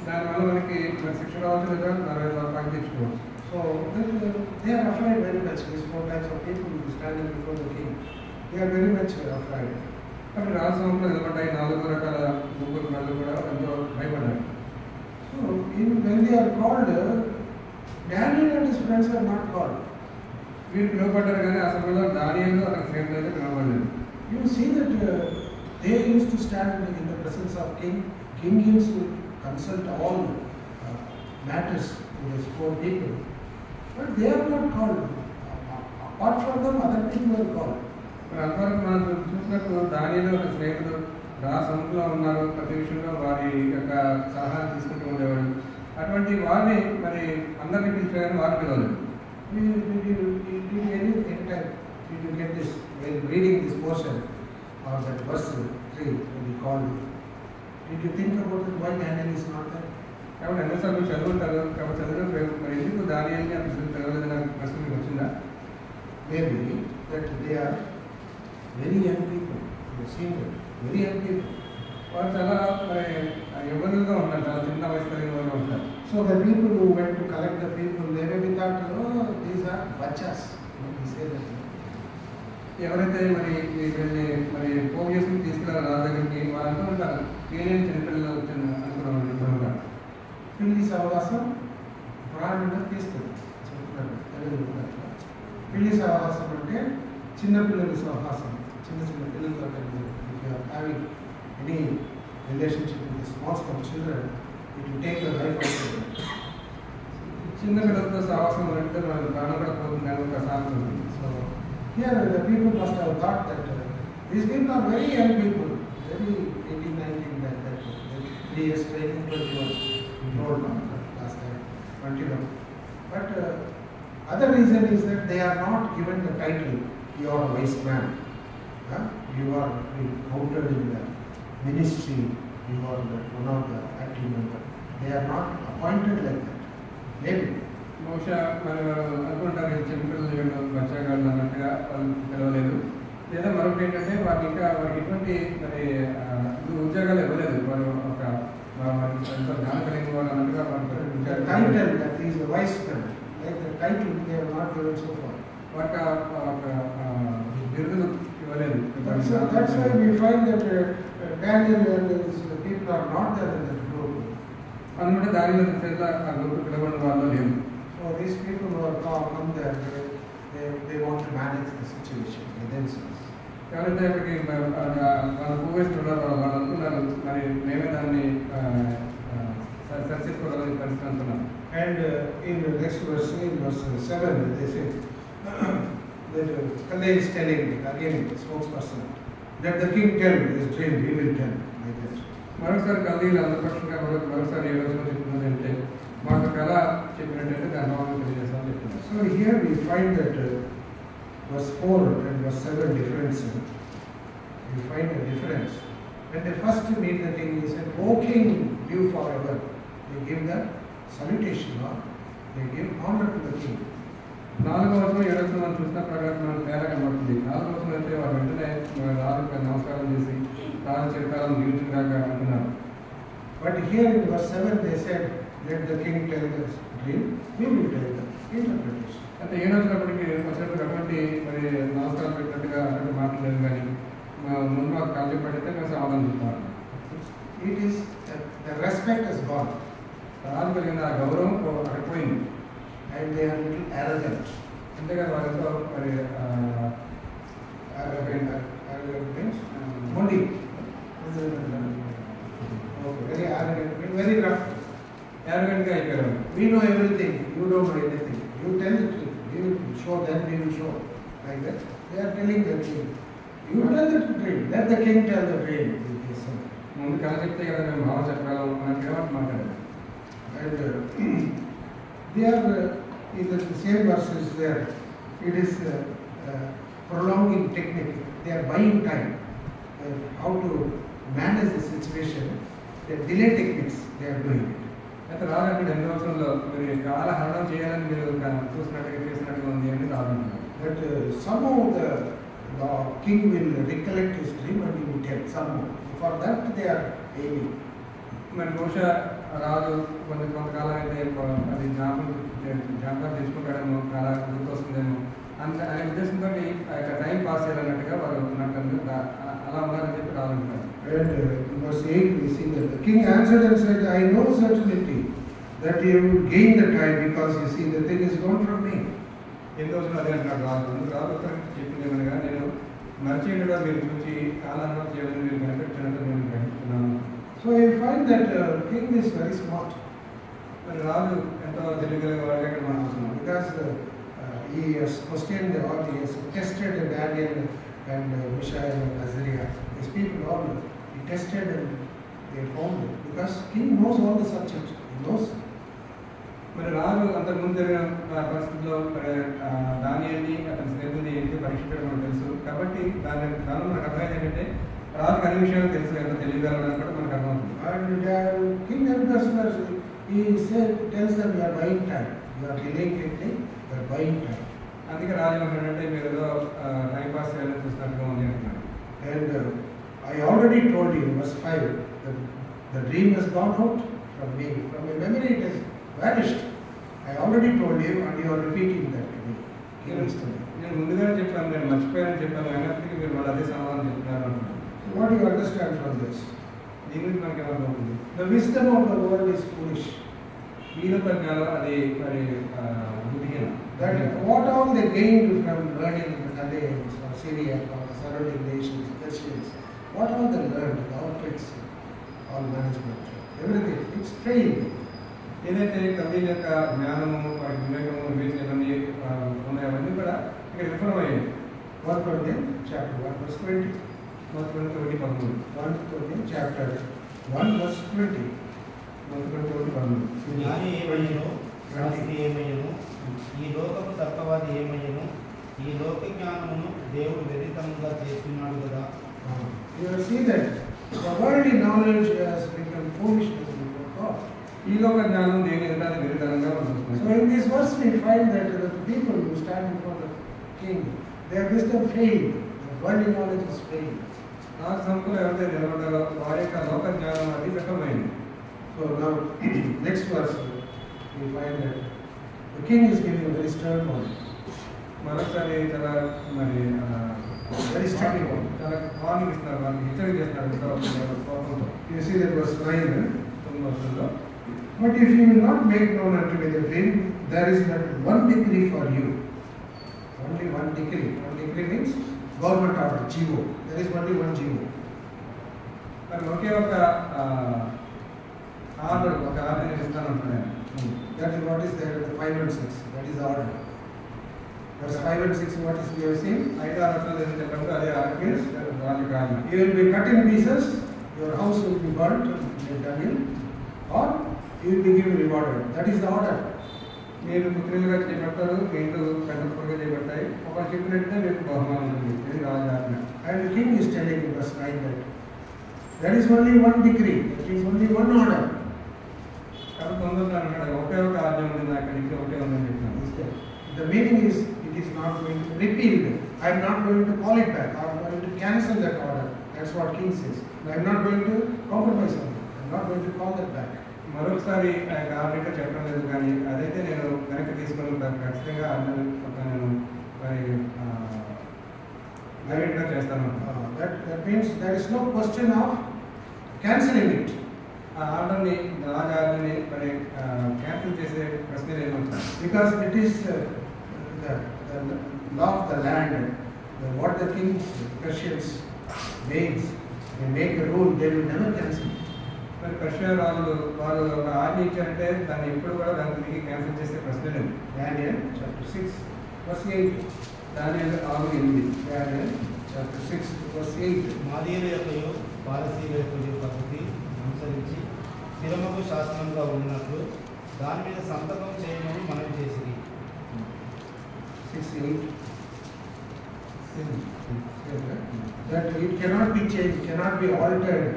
దానివల్ల మనకి శిక్ష రావచ్చు లేదా 40 రూపాయలు తెచ్చుకోవచ్చు. So they are afraid very much. These 4 types of people who are standing before the king, they are very much afraid. కాబట్టి రాజసంలో నిలబడ్డాయి 4 రకాల ముగ్గురు వాళ్ళు కూడా ఎంతో భయపడ్డారు. So when they are called, Daniel and his friends are not called. వీరు పిలువబడ్డారు కానీ ఆ సమయంలో దానియేలు అతని స్నేహితులు అయితే పిలువబడలేదు. You see that they used to stand in the presence of king. King used to consult all matters to these 4 people. But they are not called. Apart from them, other people are called. మరి అంతవరకు మనం చూసినప్పుడు దానియేలు ఒక స్నేహితుడు రాజసంలో ఉన్నారు, ప్రతి విషయంలో వారి యొక్క సలహాలు తీసుకుంటూ ఉండేవాడు. అటువంటి వారిని మరి అందరినీ పిలిచారని వారు పిలవలేదు. Did you get this when reading this portion or that verse 3 when he called? Did you think about it? Why Daniel is not there? కాబట్టి ఎన్నోసార్లు చదువుంటారు, కాబట్టి చదివిన మరి ఎందుకు దానియేలుని అంత పిలవలేదని ప్రశ్న మీకు వచ్చిందా? Maybe that they are very young people. You have seen that. Very young people. వారు చాలా మరి యువకులుగా ఉంటారు, చాలా చిన్న వయసు కలిగిన వాళ్ళు ఉంటారు. So the people who went to collect the people, they may be thought, oh, these are bachas. He said that. ఎవరైతే మరి వీళ్ళని మరి పోగు చేసుకుని తీసుకెళ్ళారు రాజు దగ్గరికి, వారు అంటూ ఉంటారు ఏలేని చిన్నపిల్లలు అనుకున్నాను. పిల్లి సహవాసం పురాణంలో తీస్తుంది చెప్తున్నాడు తెలుగు. పిల్లి సహవాసం అంటే చిన్నపిల్లల సహవాసం, చిన్న పిల్లలతో having any relationship with small children, it will take your life also. చిన్న పిల్లలతో సహవాసం అంటే మన ప్రాణం కూడా పోతుంది అని ఒక సామెత ఉంది. So here the people must have thought that these people are very young people, very 18, 19, like that. 3 years training, 21 old now, last time 21. But other reason is that they are not given the title, you are a wise man, you are counted in the ministry, you are one of the active members. They are not appointed like that. Maybe. బహుశా మరి వారు అనుకుంటారు చిన్నపిల్లలు వీళ్ళు బచ్చాగాళ్ళు అన్నట్టుగా వాళ్ళు పిలవలేదు. లేదా మరొకటి ఏంటంటే వారికి ఇంకా వారికి ఎటువంటి మరి ఉద్యోగాలు ఇవ్వలేదు. వారు ఒక ఎంతో జ్ఞానం కలిగిన వాళ్ళు అన్నట్టుగా The title that he is a wise man, like the title they have not given so far. వారికి ఒక బిరుదులు ఇవ్వలేదు. That's why we find that Daniel and his people people are not there in that group. అందుకంటే దానిలో చేత ఆ group పిలవడం వాళ్ళు లేవు. So these people who are come there, they want to manage the situation with themselves. ఎవరైతే ఇక్కడికి వాళ్ళ పూవేసి ఉన్నారో వాళ్ళు అనుకున్నారు మరి మేమే దాన్ని సరి చేసుకోగలని పరిస్థితి అనుకున్నారు. And in the next verse, in verse 7, they say that Kalei is telling again, the spokesperson, that the king tell his dream, he will tell like that. మరొకసారి కల్దీలు అందపక్షంగా మరొకసారి ఏ రోజున చెప్తున్నది అంటే మాకు కళ చెప్పినట్టయితే దాని భావం తెలియజేస్తామని చెప్తున్నారు. So here we find that verse 4 and verse 7 difference. We find a difference. When they first meet the king, he said, O king, live forever. They give the salutation, or they give honor to the king. 4వ వచనం 7వ వచనం మనం చూసిన ప్రకారం మనకు తేడా కనబడుతుంది. 4వ వచనం అయితే వారు వెంటనే రాజుకి నమస్కారం చేసి రాజు చిరకాలం జీవించగాక అంటున్నారు. But here in verse 7 they said, let the king tell the dream, we will tell the interpretation. అంటే 7వ వచనప్పటికి వచ్చినప్పుడు అటువంటి మరి నమస్కారం పెట్టినట్టుగా అటువంటి మాట్లాడలేదు కానీ ముందు మాకు కాల్ చెప్పాడైతే మేము సమాధానం చెప్తాము. It is the respect is gone. రాజు కలిగిన ఆ గౌరవం అక్కడ పోయింది. And they are little arrogant. అంతేకాదు వారితో మరి Arrogant means moody. Okay, very arrogant, very rough. యారగెంట్గా అయిపోయారు. We know everything, you don't know anything. You tell the truth, we will show, then we will show. Like that. They are telling the king. You tell the dream, let the king tell the dream. ముందు కళ చెప్తే కదా మేము భావం చెప్పగలం మనకి ఏమంటే మాట్లాడారు. And they are in the same verses there. It is prolonging technique. They are buying time. How to manage the situation. The delay techniques they are doing it. అయితే రాజంటే 8వ వచనంలో మీరు కాలహరణం చేయాలని మీరు చూసినట్టుగా చేసినట్టుగా ఉంది అని రాజంటున్నారు. That somehow the king will recollect his dream and he will tell somehow. For that they are aiming. మరి బహుశా రాజు కొంతకాలం అయితే అది జ్ఞాపకం తెచ్చుకుంటాడేమో చాలా గుర్తొస్తుందేమో అంత అనే ఉద్దేశంతో ఆ యొక్క టైం పాస్ చేయాలన్నట్టుగా వారు ఉన్నట్టు అలా ఉన్నారని చెప్పి రాజు అంటారు. And in verse 8 we see that the king answered and said, I know certainly that you will gain the time because you see the thing is gone from me. 8వ వచనం అదే అంటున్నాడు రాజు. అందుకు రాజు ఉత్తరం చెప్పింది ఏమనగా నేను మర్చిగా మీరు చూసి కాలహరణం చేయాలని మీరు కనిపెట్టినట్టు నేను గ్రహిస్తున్నాను. So you find that king is very smart. మరి రాజు ఎంతో తెలియగలిగేవాడుగా ఇక్కడ మనం చూస్తున్నాం. Because he has questioned or he has tested Daniel and Mishael and Azariah. These people all he tested and they found it. Because king knows all the subjects. He knows. మరి రాజు అంతకుముందు జరిగిన పరిస్థితుల్లో దానియల్ని అతని స్నేహితుని ఏంటి పరీక్షించడం మనకు తెలుసు. కాబట్టి దానిలో మనకు అర్థమైంది ఏంటంటే రాజుకి అన్ని విషయాలు తెలుసు, ఎంత తెలియగలడని కూడా మనకు అర్థమవుతుంది. And King Nebuchadnezzar, he tells them, you are buying time. You are delaying anything, you are buying time. అందుకే రాజు ఏమంటాడంటే మీరు ఏదో టైం పాస్ చేయాలని చూసినట్టుగా ఉంది అంటున్నాడు. And I already told you, verse 5, that the dream has gone out from me. From my memory it has vanished. I already told you and you are repeating that to me. నేను ముందుగానే చెప్పాను, నేను మర్చిపోయానని చెప్పాను, అయినప్పటికీ మీరు మళ్ళీ అదే సమాధానం చెప్తున్నారు అంటున్నాను. What do you understand from this? దీని గురించి మనకి ఏమర్థమవుతుంది? The wisdom of the world is foolish. వీళ్ళ జ్ఞానం అది మరి బుద్ధిహీనం. That what all they gained from learning the Chaldeans or Syria or the surrounding nations, Persians, what all they learned, the outfits, all management, everything, it's failed. ఏదైతే కవిల యొక్క జ్ఞానము, వారి వివేకము, వివేచనన్నీ ఉన్నాయో అవన్నీ కూడా ఇక్కడ విఫలమయ్యాయి. 1 Corinthians chapter 1 verse 20. 1 Corinthians 1 Corinthians chapter 1 verse 20. జ్ఞాని ఏమయ్యను, శాస్త్రి ఏమయ్యను, ఈ లోకపు తత్వవాది ఏమయ్యను, ఈ లోక జ్ఞానమును దేవుడు వ్యతిరేకంగా చేస్తున్నాడు కదా. You will see that the worldly knowledge has become foolishness before God. ఈ లోక జ్ఞానం దేని ఎదుట విరుద్ధంగా So ఉంటుంది. in this verse we find that the people who stand before the king, their wisdom failed. The worldly knowledge is failed. నాకు సముఖంలో ఎవరైతే నిలబడ్డారో వారి యొక్క లోక జ్ఞానం అది విఫలమైంది. So now next verse we find that the king is giving a very stern warning. మరొకసారి చాలా మరి very strict one. చాలా వార్నింగ్ ఇస్తున్నారు, వాళ్ళకి హెచ్చరిక చేస్తున్నారు కోపంతో. You see that verse 9. 9వ వచనంలో, But if you will not make known unto me the dream, there is but one decree for you. Only one decree. One decree means government order, GO. There is only one GO. మరి ఒకే ఒక order, ఒక order నేను ఇస్తాను అంటున్నాను. That is what is there in the 5 and 6. That is the order. Verse 5 and 6, what is we have seen? 5-6 వచనాలు ఏం చెప్పారు? అదే ఆర్డర్ వాళ్ళకి ఆజ్ఞ. You will be cut in pieces, your house will be burnt, dunghill, or you will be given rewarded. That is the order. మీరు పుత్రులుగా చేపడతారు, మీ ఇంట్లో పెద్ద పుత్రులుగా చేపడతాయి, ఒకరు చెప్పినట్టే మీకు బహుమానం ఉంటుంది. ఇది రాజు ఆజ్ఞ. And the king is telling in verse 9 that there is only one decree, there is only one order. కాబట్టి 9వ అన్నాడు, ఒకే ఒక ఆజ్ఞ ఉంది, నాకు ఇక్కడ ఒకే ఉందని చెప్పినాను. The meaning is, it is not going to be repealed. I am not going to call it back. I am going to cancel that order. That's what king says. I am not going to compromise on it. I am not going to call that back. మరొకసారి ఆ యొక్క order చెప్పడం లేదు, కానీ అదైతే నేను వెనక్కి తీసుకొని ఖచ్చితంగా నేను డైరెక్ట్గా చేస్తాను. That means there is no question of cancelling it. ఆ ఆర్డర్ని, రాజు ఆర్డర్ని మరి క్యాన్సిల్ చేసే ప్రశ్న లేదు. Because it is the law of the land. What the king's Persians makes, they make a rule, they will never cancel it. మరి Persia రాజులు వారు ఒక ఆజ్ఞ ఇచ్చారంటే దాన్ని ఎప్పుడు కూడా దాన్ని తిరిగి క్యాన్సిల్ చేసే ప్రశ్న లేదు. Daniel chapter 6 verse 8. దానియేలు 6:8. Daniel chapter 6 verse 8. మాదీయుల యొక్కయు పారసీయుల యొక్కయు పద్ధతి అనుసరించి స్థిరముకు శాసనంగా ఉన్నట్లు దాని మీద సంతకం చేయమని మనవి చేసింది. 6:8. That it cannot be changed, cannot be altered.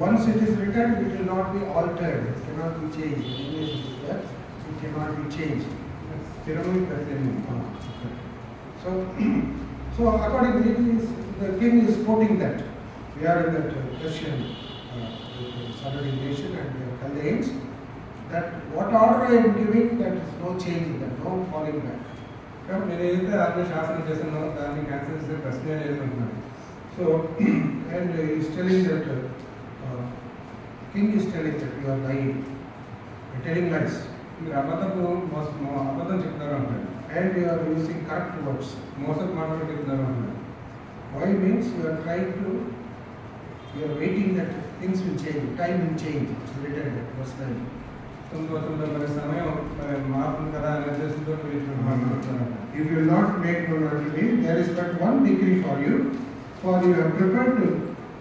Once it is written, it will not be altered. It cannot be changed. English is that it cannot be changed. So accordingly, the king is quoting that. We are in that Persian surrounding nation and we are Chaldeans. That what order I am giving, that is no change in that, no falling back. కాబట్టి నేను ఏదైతే ఆజ్ఞ శాసనం చేస్తున్నానో దాన్ని cancel చేసే ప్రశ్నే లేదు అంటున్నాను. So, and he is telling that, king is telling that you are lying, you are telling lies. మీరు అబద్ధం చెప్తారు అంటారు. And you are using corrupt words. మోసపు మాటలు చెప్తారు అంటారు. Why means you are trying to, you are waiting that things will change, time will change. It's written that verse 9. 9వ వచనంలో మరి సమయం మరి మారుతుంది కదా అనే ఉద్దేశంతో మాట్లాడుతున్నారు. If you will not make known unto me, there is but one decree for you you have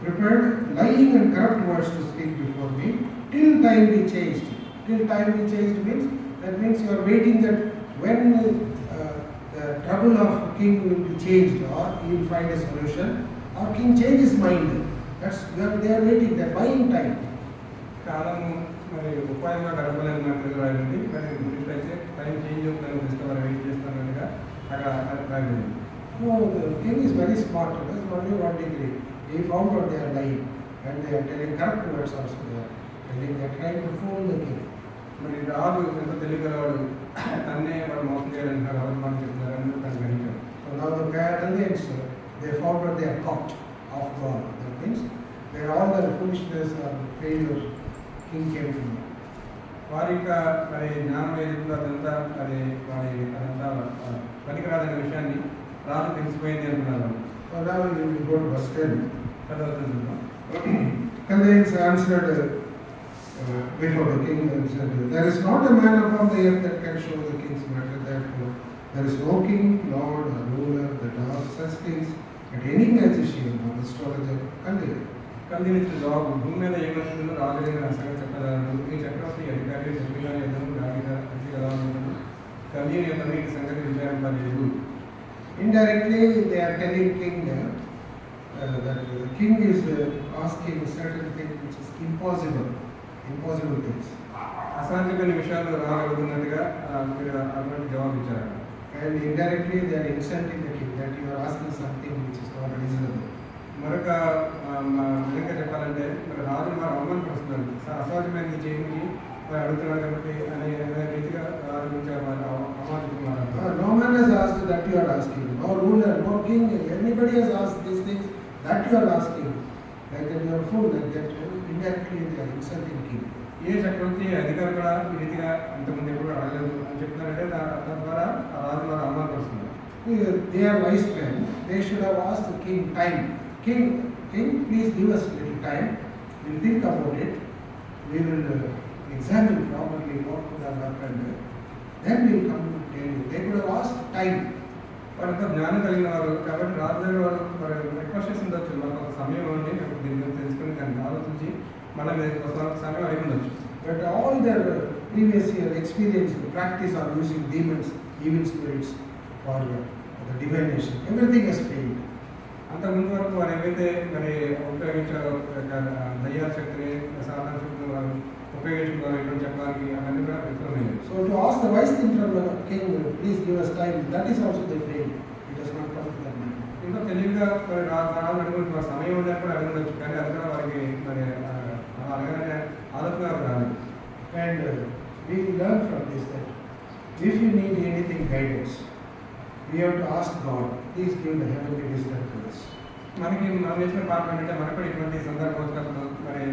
prepared lying and corrupt words to speak before me, till time be changed. Till time be changed means, that means you are waiting that when the trouble of king will be changed, or he will find a solution, or king changes mind. That's they are waiting, that buying time. కాలము మరి ఉపాయంగా గడపలేని నాకు రాయండి, కానీ ఇంగ్లీష్లో అయితే time change అవుతాను తీసుకోవాలి, wait చేస్తానగా అక్కడ రాయండి. No, the king is very smart. There is only one degree. He found out they are lying, and they are telling corrupt words also. They are telling, they are trying to fool the king. మరి రాజు ఎంత తెలియగలవాడు, తన్నే వాడు మోసం చేయాలంటున్నారు, ఎవరు మనం చెప్తున్నారని తను గ్రహించాడు. So now the Chaldeans, they found out they are caught off guard. That means they are all the foolishness or failure. King came to know. వారి యొక్క మరి జ్ఞానం ఏదైతుందో అదంతా మరి వారి అదంతా పనికిరాదనే విషయాన్ని రాజు తెలిసిపోయింది అంటున్నారు. So now we will go to verse 10. చదవద్దు. Chaldeans answered before the king and said, there is not a man upon the earth that can show the king's matter. Therefore, there is no king, lord, or ruler that does such things, but any magician or astrologer can do it. కల్దీయునికి జవాబు, భూమి మీద ఏ మనుషులను రాజులైన సంగతి చెప్పగలరు, ఈ చక్రవర్తి అధికారి చెప్పిగారి ఎదురు రాజు కల్దీయుని యొక్క వీటి సంగతి విచారింపలేదు. Indirectly, they are telling king that the king is asking certain things which is impossible things. అసాధ్యమైన విషయాలు రాగలుగుతున్నట్టుగా మీరు అటువంటి జవాబు ఇచ్చారు. And indirectly, they are insulting the king that you are asking something which is not reasonable. మరొక విధంగా చెప్పాలంటే మరి రాజుని వారు అవమానపరుస్తున్నారు, అసాధ్యమైనది చేయడానికి వారు అడుగుతున్నారు కాబట్టి అనే రీతిగా రాజు గురించి అవమానం king, anybody has asked these things, that you are asking. Like that you are full, like that indirectly they are insulting king. ఏ చక్రవర్తి అధికారులు కూడా ఈ రీతిగా ఇంతకుముందు ఎప్పుడు అడగలేదు అని చెప్తున్నారంటే తద్వారా ఆ రాజు వారు అవమానపరుస్తున్నారు. They are wise men. They should have asked the king time. King, please give us little time. We'll think about it. We will examine properly what could have happened. Then we will come to tell you. They could have asked time. వారంతా జ్ఞానం కలిగిన వారు కాబట్టి రాజు వారు request చేసి ఉండొచ్చు, మాకు ఒక సమయం ఇవ్వండి, మేము దీని గురించి తెలుసుకుని దాన్ని ఆలోచించి మళ్ళీ మీరు సమయం అడిగి ఉండొచ్చు. But all their previous year experience, practice of using demons, evil spirits for the divination, everything has failed. అంతకుముందు వరకు వారు ఏవైతే మరి ఉపయోగించారో దయ్యాల శక్తిని సాధారణ శక్తిని వారు ఉపయోగించుకున్నారు ఇక్కడ చెప్పడానికి అవన్నీ కూడా విఫలమైనవి. So to ask the wise thing from the king, please give us time, that is also they failed. It has not come to that man. ఇంకా తెలివిగా మరి రాజు అడుగుతుంది, వారి సమయం ఉందని కూడా అడగవచ్చు, కానీ అది కూడా వారికి మరి అడగనే ఆలోచన రాలేదు. And we learn from this that if you need anything guidance, we have to ask God, please give the heavenly wisdom to us. మనకి మనం నేర్చిన పాఠం ఏంటంటే మనకు కూడా ఇటువంటి సందర్భం వచ్చినప్పుడు మరి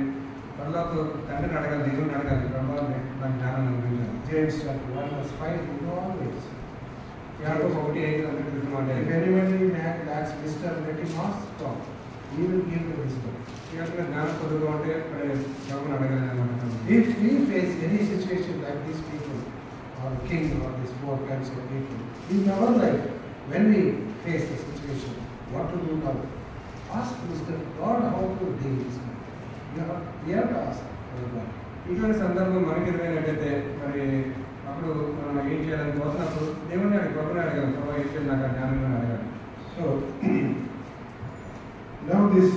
పనులకు తండ్రిని అడగాలి, దేవుడిని అడగాలి, ప్రభావాన్ని నాకు జ్ఞానాన్ని అనుభవించాలి. James chapter 1 verse 5, you know always. యాకోబు 1:5 అంటే తెలుసుకుంటే If anybody lacks wisdom, let him ask God. He will give the wisdom. ఇక జ్ఞానం పొందుతూ ఉంటే మరి ప్రభువుని అడగాలి అన్నమాట. If we face any situation like these people, or king, or these four kinds of people, we never like when we face the situation, what to do now? Ask wisdom, God, how to deal with this man. We have to ask God. ఇటువంటి సందర్భం మనకి ఎదురైనట్టయితే మరి అప్పుడు మనం ఏం చేయాలని కోసినప్పుడు దేవుడిని అడిగి ప్రభుని అడగాలి, ప్రభావ ఏం చేయాలి నాకు జ్ఞానం అడగాలి. So now these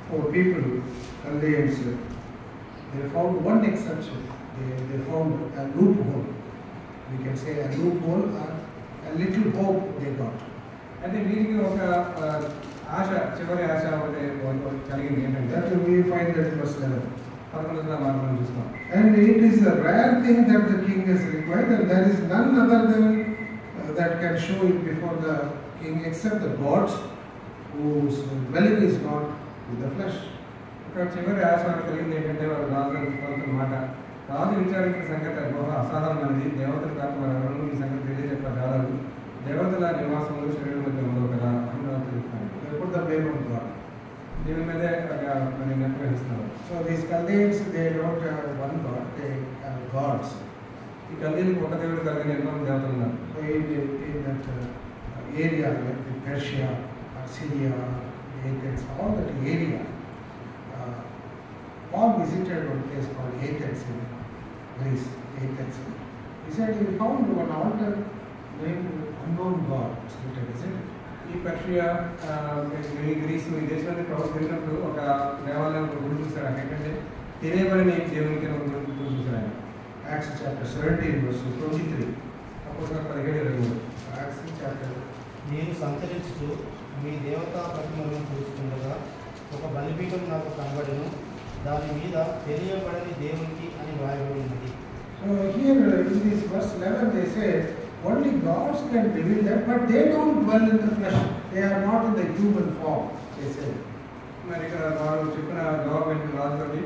four people, Chaldeans, they found one exception. They found a loophole. We can say a loophole, a little hope they got. అయితే వీరికి ఒక ఆశ, చివరి ఆశ ఒకటి కలిగింది ఏంటంటే That we find that in verse 11. 11వ మనం చూస్తాం. And it is a rare thing that the king is required, and there is none other than that can show it before the king except the gods whose dwelling is not with the flesh. ఇక్కడ చివరి ఆశ కలిగింది ఏంటంటే వారు రాజు మాట రాజు విచారించిన సంగతి బహు అసాధారణమైనది, దేవతలు కాక వారు ఎవరు ఈ సంగతి తెలియజెప్ప కాదు, దేవతల నివాసములు శరీరం మధ్య ఉండవు కదా అని రాజు చెప్తాను. They put the blame on God. దేవుని మీదే మరి నిర్వహిస్తున్నారు. So these Chaldeans, they don't have one God, they have gods. ఈ కల్దీలకు ఒక దేవుడు కలిగిన ఎన్నో దేవతలు ఉన్నారు. So in that area like Persia, Syria, Athens, all that area, Paul visited one place called Athens in Greece. Athens. He said he found one altar named unknown God. Isn't it? ఈ Persia Greece ఈ దేశాన్ని ప్రభు తిరిగినప్పుడు ఒక దేవాలయం గుడి చూశారు. అక్కడంటే తెలియబడిన దేవునికి గుడి చూశారు ఆయన. Acts chapter 17 verse 23. అప్పుడు 17:23. Acts chapter. నేను సంచరించుతూ మీ దేవతా ప్రతిమలను చూస్తుండగా ఒక బలిపీఠం నాకు కనబడెను, దాని మీద తెలియబడని దేవునికి అని వ్రాయబడినది. So here in this verse 11 they say only gods can reveal that, but they don't dwell in the flesh. They are not in the human form, they say. మరి ఇక్కడ వారు చెప్పిన జవాబు ఏంటి రాజుతోటి,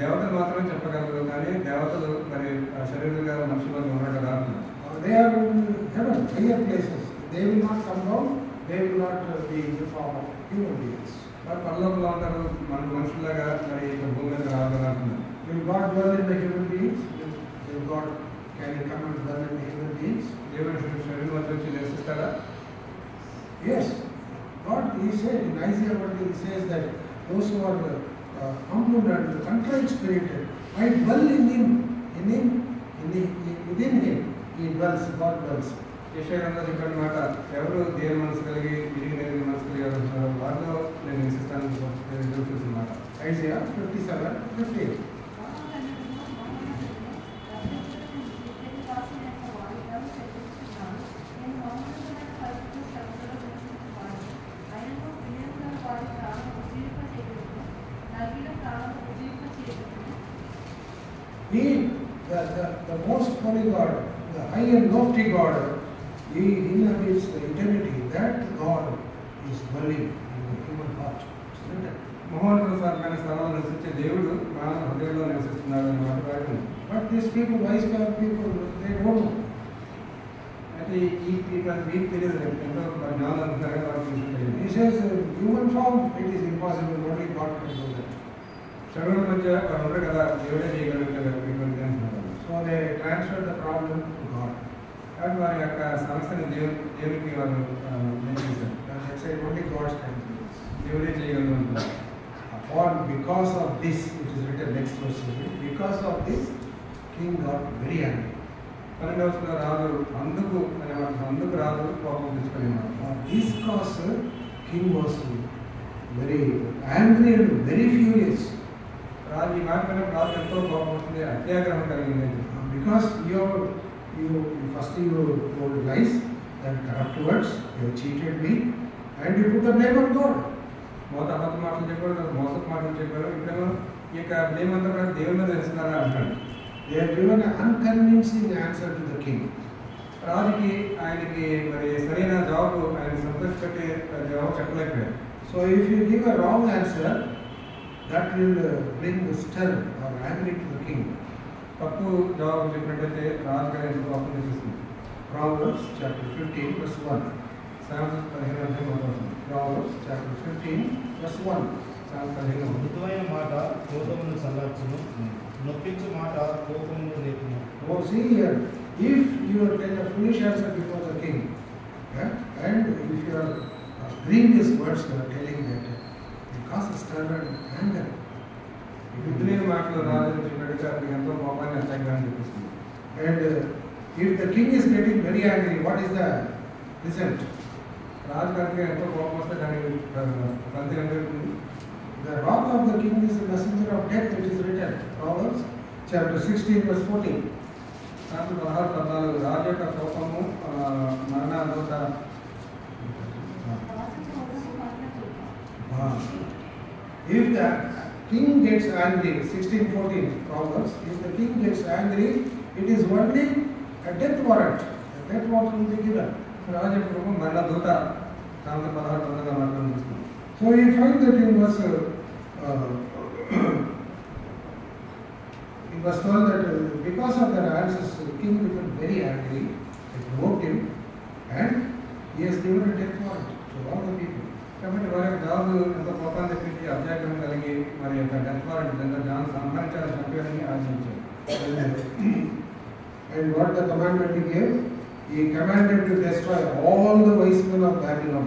దేవతలు మాత్రమే చెప్పగలరు కానీ దేవతలు మరి శరీరంగా మనుషులు ఉన్నారు కదా. They are in heaven, higher places. They will not come down. They will not be in the form of human beings. వారు పరలోకంలో ఉంటారు, మన మనుషులాగా మరి భూమి మీద రావాలని అంటున్నారు. Will God dwell in the human beings? Will God can He come and dwell in the human beings? దేవుని శరీరం మధ్య వచ్చి నివసిస్తారా? Yes. God, He said in Isaiah 1, He says that those who are humble and contrite spirited might dwell in Him, within Him. He dwells. God dwells. యెషయా చెప్పిన మాట, ఎవరు దేని మనసు కలిగి తిరిగి నేను మనసు కలిగి వారిలో నేను నివసిస్తానని చూసిన మాట. Isaiah 57:15. He, the most holy God, the high and lofty God, He inhabits the eternity. That God is dwelling in the human heart. It's written. మహోన్నతమైన స్థలంలో నివసించే దేవుడు మానవ హృదయంలో నివసిస్తున్నాడు అనే మాట రాయడం. But these people, wise people, they don't know. అయితే వీరికి తెలియదు ఎంతో జ్ఞానం అనుకున్నారని వారికి తెలియదు. He says, human form, it is impossible, only God can do that. శరీరం మధ్య వారు ఉండరు కదా, దేవుడే చేయగలుగుతారు ఇటువంటి అంటున్నారు. So they transfer the problem to God. కాబట్టి వారి యొక్క సమస్యను దేవుడికి వారు నిర్ణయించారు. And they say, only God can do this. దేవుడే చేయగలరు అంటున్నారు. Or because of this, it is written next verse. Because of this, king got very angry. 12వ వచనంలో రాజు అందుకు అనే మాట, అందుకు రాజు కోపం తెచ్చుకునేవాడు. For this cause, king was very angry and very furious. రాజు ఈ మాట పైన రాజు ఎంతో కోపం వస్తుంది, అత్యాగ్రహం కలిగింది. Because you first you told lies, then corrupt words, you cheated me, and you put the blame on God. మొదట అబద్ధ మాటలు చెప్పారు, మోసపు మాటలు చెప్పారు, ఇప్పుడేమో ఈ యొక్క బ్లేమ్ అంతా కూడా దేవుని మీద వేస్తున్నారా అంటాడు. They have given an unconvincing answer to the king. రాజుకి ఆయనకి మరి సరైన జవాబు ఆయన సంతోషపెట్టే జవాబు చెప్పలేకపోయారు. So if you give a wrong answer, that will bring stir or angry to the king. తప్పు జవాబు చెప్పినట్టయితే రాజు గారి ఎంతో కోపం తెచ్చిస్తుంది. Proverbs chapter 15 verse 1. సామెతలు 15 Proverbs chapter 15 verse 1. సామెతలు 15. మృదువైన మాట కోపమును చల్లార్చును, నొప్పించు మాట కోపమును రేపును. Oh, see here, if you tell a foolish answer before the king, and if you are grievous words you are telling that, it causes stir and anger. బుద్ధిలేని మాటలు రాజు చెప్పినట్టు అతనికి ఎంతో కోపాన్ని అత్యాగ్రహాన్ని చూపిస్తుంది. And if the king is getting very angry, what is the result? రాజు గారికి ఎంతో కోపం వస్తే దానికి ఫలితం ఏం జరుగుతుంది? The wrath of the king is a messenger of death, it is written. Proverbs chapter 16 verse 14. సామెతలు 16-14 రాజు యొక్క కోపము మరణ దూత. If the king gets angry, 16:14 Proverbs, if the king gets angry, it is only a death warrant. A death warrant will be given. రాజు యొక్క కోపం మరణ దూత. సామెతలు 16-14 మాట్లాడుతూ చూస్తున్నాం. So we find that it was told that because of their answers, the king became very angry, it provoked him, and he has given a death warrant to all the people. కాబట్టి వారి యొక్క జవాబు ఎంతో కోపాన్ని తెప్పించి అత్యాగ్రహం కలిగి మరి యొక్క డెత్ వారెంట్ ఎంత జ్ఞానం సంహరించాలని చంపేయాలని ఆలోచించారు. And what the commandment he gave? He commanded to destroy all the wise men of Babylon.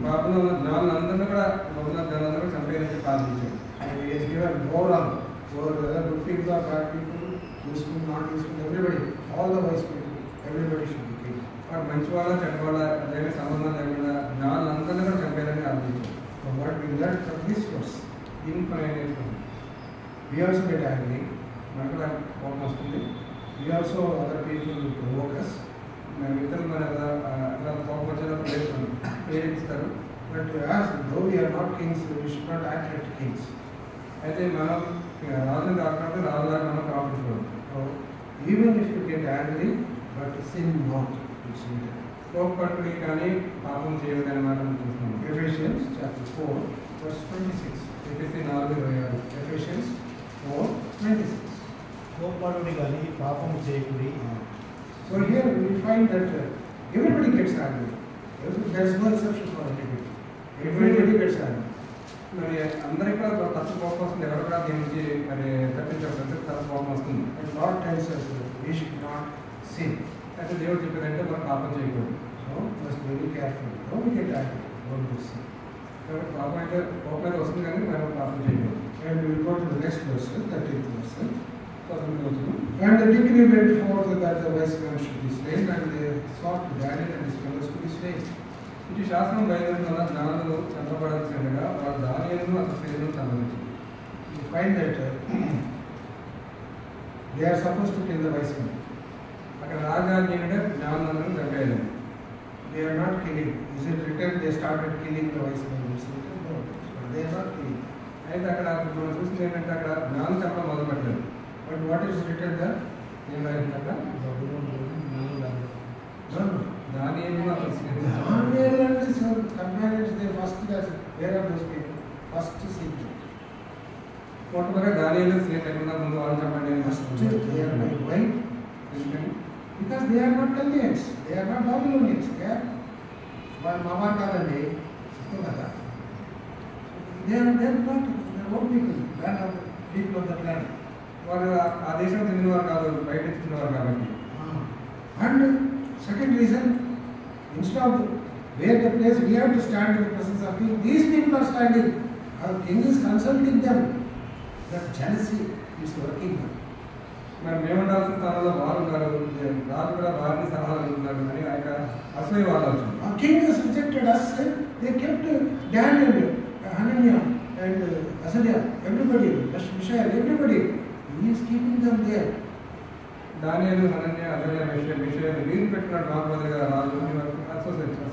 బాబులో ఉన్న జ్ఞానులందరినీ కూడా బహుళ జ్ఞానులందరూ చంపేయాలని ప్రార్థించారు. And he has given moral for whether good people or bad people, useful, not useful, everybody, all the wise people, everybody should be killed. వాడు మంచి వాళ్ళ చెడ్డ వాళ్ళ అదేమి సంబంధం లేకుండా జ్ఞానులందరినీ కూడా చంపేయాలని ఆలోచించారు. So what we learn from this verse, దీనికి మనం ఏం నేర్చుకున్నాం? we also get angry, మనకు కూడా కోపం వస్తుంది. we also other people will provoke us, మేము ఇతరులు మన అట్లా కోపం వచ్చేటప్పుడు ప్రేరేపిస్తారు. but as though we are not kings, we should not act like kings. అయితే మనం రాజుని కాకుండా రాజులాగా మనం ప్రవర్తించకూడదు. So even if you get angry, but sin not, it's written. కోపపడుకుని కానీ పాపం చేయవద్దు అనే మాట మనం చూస్తున్నాం. Ephesians chapter 4 verse 26. ఎఫెసీ 4:26. Ephesians 4:26. కోపడుడి కానీ పాపము చేయకుడి. So here we find that everybody gets angry. There's no exception for anybody. Everybody gets angry. మరి అందరికీ కూడా తప్పు కోపం వస్తుంది. ఎవరు కూడా దీని నుంచి మరి తప్పించకపోతే తప్పు కోపం వస్తుంది. And Lord tells us that we should not sin. అయితే దేవుడు చెప్పేదంటే మనం పాపం చేయకూడదు. So must be very careful. Don't get angry. Don't do sin. కాబట్టి పాపం అయితే కోపం అయితే వస్తుంది కానీ మనం పాపం చేయకూడదు. And we will go to the next verse, 13th verse. 19వ వచనం. And the decree went forth that the wise man should be slain, and they sought Daniel and his fellows to be slain. ఇటు శాసనం బయలుదేరిన వల్ల జ్ఞానులు చంపబడాల్సిందిగా వారు దానియేలును అతని స్త్రీలను చంపవచ్చు. You find that they are supposed to kill the wise men. అక్కడ రాజాజ్ఞ ఏంటంటే జ్ఞానులందరూ చంపేయాలి. They are not killing. Is it written they started killing the wise men? It's written no. They are not killing. అయితే అక్కడ మనం చూసింది ఏంటంటే అక్కడ జ్ఞానం చంపడం మొదలు పెట్టలేదు. But what is written there? ఏం రాయింది అక్కడ? బబులోనులోని జ్ఞానులందరూ No, no. దానియేలును అతని స్నేహితులు Daniel and his companions, they first class. Where are those people? First seeking. మొట్టమొదటిగా దానియేలు స్నేహితులు ఎక్కడున్నా ముందు వాళ్ళని చెప్పండి అని First, అడుగుతున్నారు. they are like, why? ఎందుకని? Because they are not Chaldeans. They are not Babylonians. They are వాళ్ళు మామా కాదండి చెప్తాం కదా. They are not their own people. Land of people of that land. వారు ఆ దేశం చెందినవారు కాదు, బయట చెందినవారు కాబట్టి. And second reason, instead of where the place we have to stand in the presence of king, these people are standing. Our king is consulting them. That jealousy is working. మరి మేము ఉండాల్సిన స్థానంలో వారు ఉన్నారు, రాజు కూడా వారిని సలహాలు అడుగుతున్నారు అని ఆ యొక్క అసూయ వాళ్ళు వచ్చింది. Our king has rejected us. They kept Daniel, Hananiah, and Azariah, everybody, Mishael, everybody. He is keeping them there. దానియేలు, హనన్యా, అజర్యా, మిషాయేలు వీరు పెట్టినట్టు మాకు బదులుగా రాజు అని వారికి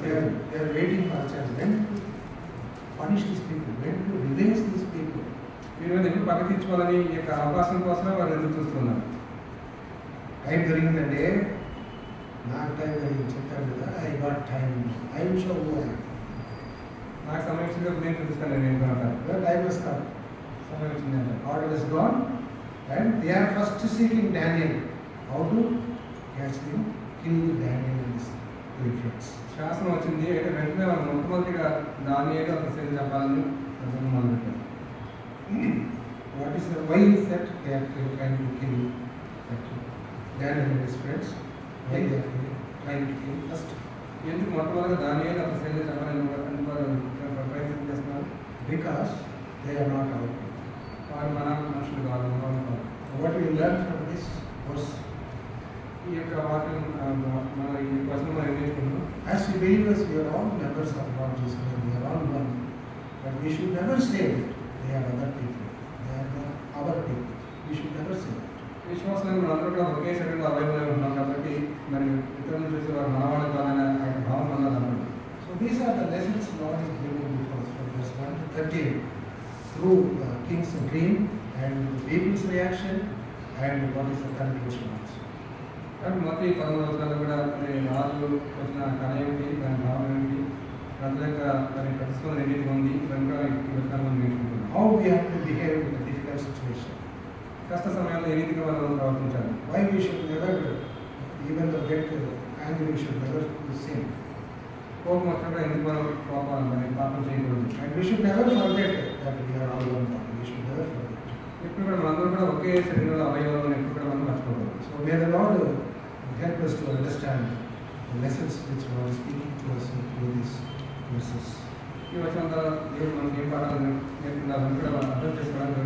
They are waiting for a chance. When to punish these people, when to revenge these people. వీరి మీద ఎప్పుడు పక్క తీర్చుకోవాలని ఈ యొక్క అవకాశం కోసమే వారు ఎదురు చూస్తున్నారు. టైం దొరికిందండి, నాకు టైం దొరికింది చెప్పాను కదా. I got time. I will show you. నాకు సమయం వచ్చింది, నేను చూపిస్తాను నేను ఏంటంటారు. Time has come. సమయం వచ్చింది అంటారు. Order is gone, and they are first seeking Daniel. How to catch him, kill Daniel and his influence. శాసనం వచ్చింది, అయితే వెంటనే వాళ్ళు మొట్టమొదటిగా దానియేలు అతని స్నేహితులు చెప్పాలని మొదలుపెట్టారు. What is the why is that they are trying to kill Daniel and his friends? Why they are trying to kill first? ఎందుకు మొట్టమొదటిగా దానియేలు అతని స్నేహితులు చెప్పాలని వారు ప్రయత్నం చేస్తున్నారు? Because they are not our people. వారు మన మనుషులు కాదు, మనవాళ్ళు కాదు. What we learn from this verse, ఈ యొక్క వాక్యం మన ఈ వచనం మనం నేర్చుకుంటున్నాం. as we believers, we are all members of Lord Jesus Christ. We are all one. But we should never say that they are other people. They are our people. We should never say that. విశ్వాసం మనందరూ కూడా ఒకే శరీరంలో అవయవమై ఉంటున్నాం కాబట్టి మరి ఇతరులను చూసి వారు మనవాళ్ళు కాదనే ఆ యొక్క భావం మనలో రావాలి. So these are the lessons Lord is bringing before us from verse 1 to 13 through the king's dream and the people's reaction and what is the conclusion also. కాబట్టి మొత్తం ఈ 13 వచనాలు కూడా మరి రాజు వచ్చిన కళ ఏమిటి, దాని భావం ఏమిటి, ప్రజల యొక్క మరి ప్రతిస్పందన ఏదైతే ఉంది, కనుక ఈ వచనాలు మనం నేర్చుకుంటున్నాం. How we have to behave in a difficult situation. కష్ట సమయంలో ఏ రీతిగా మనం ప్రవర్తించాలి. Why we should never, even though get angry, we should never sin. కోపం వచ్చినప్పుడు ఎందుకు మనం కోపాలు మరి పాపం చేయకూడదు. And we should never forget that we are all one body. We should never forget. ఎప్పుడు కూడా మనందరూ కూడా ఒకే శరీరంలో అవయవాలను ఎప్పుడు కూడా మనం మర్చిపోకూడదు. So may the Lord help us to understand the lessons which Lord is speaking to us through these verses. ఈ వచనం ద్వారా దేవుడు మనకి ఏం పాఠాలు నేర్పుతున్నారని కూడా మనం అర్థం చేసుకోవడానికి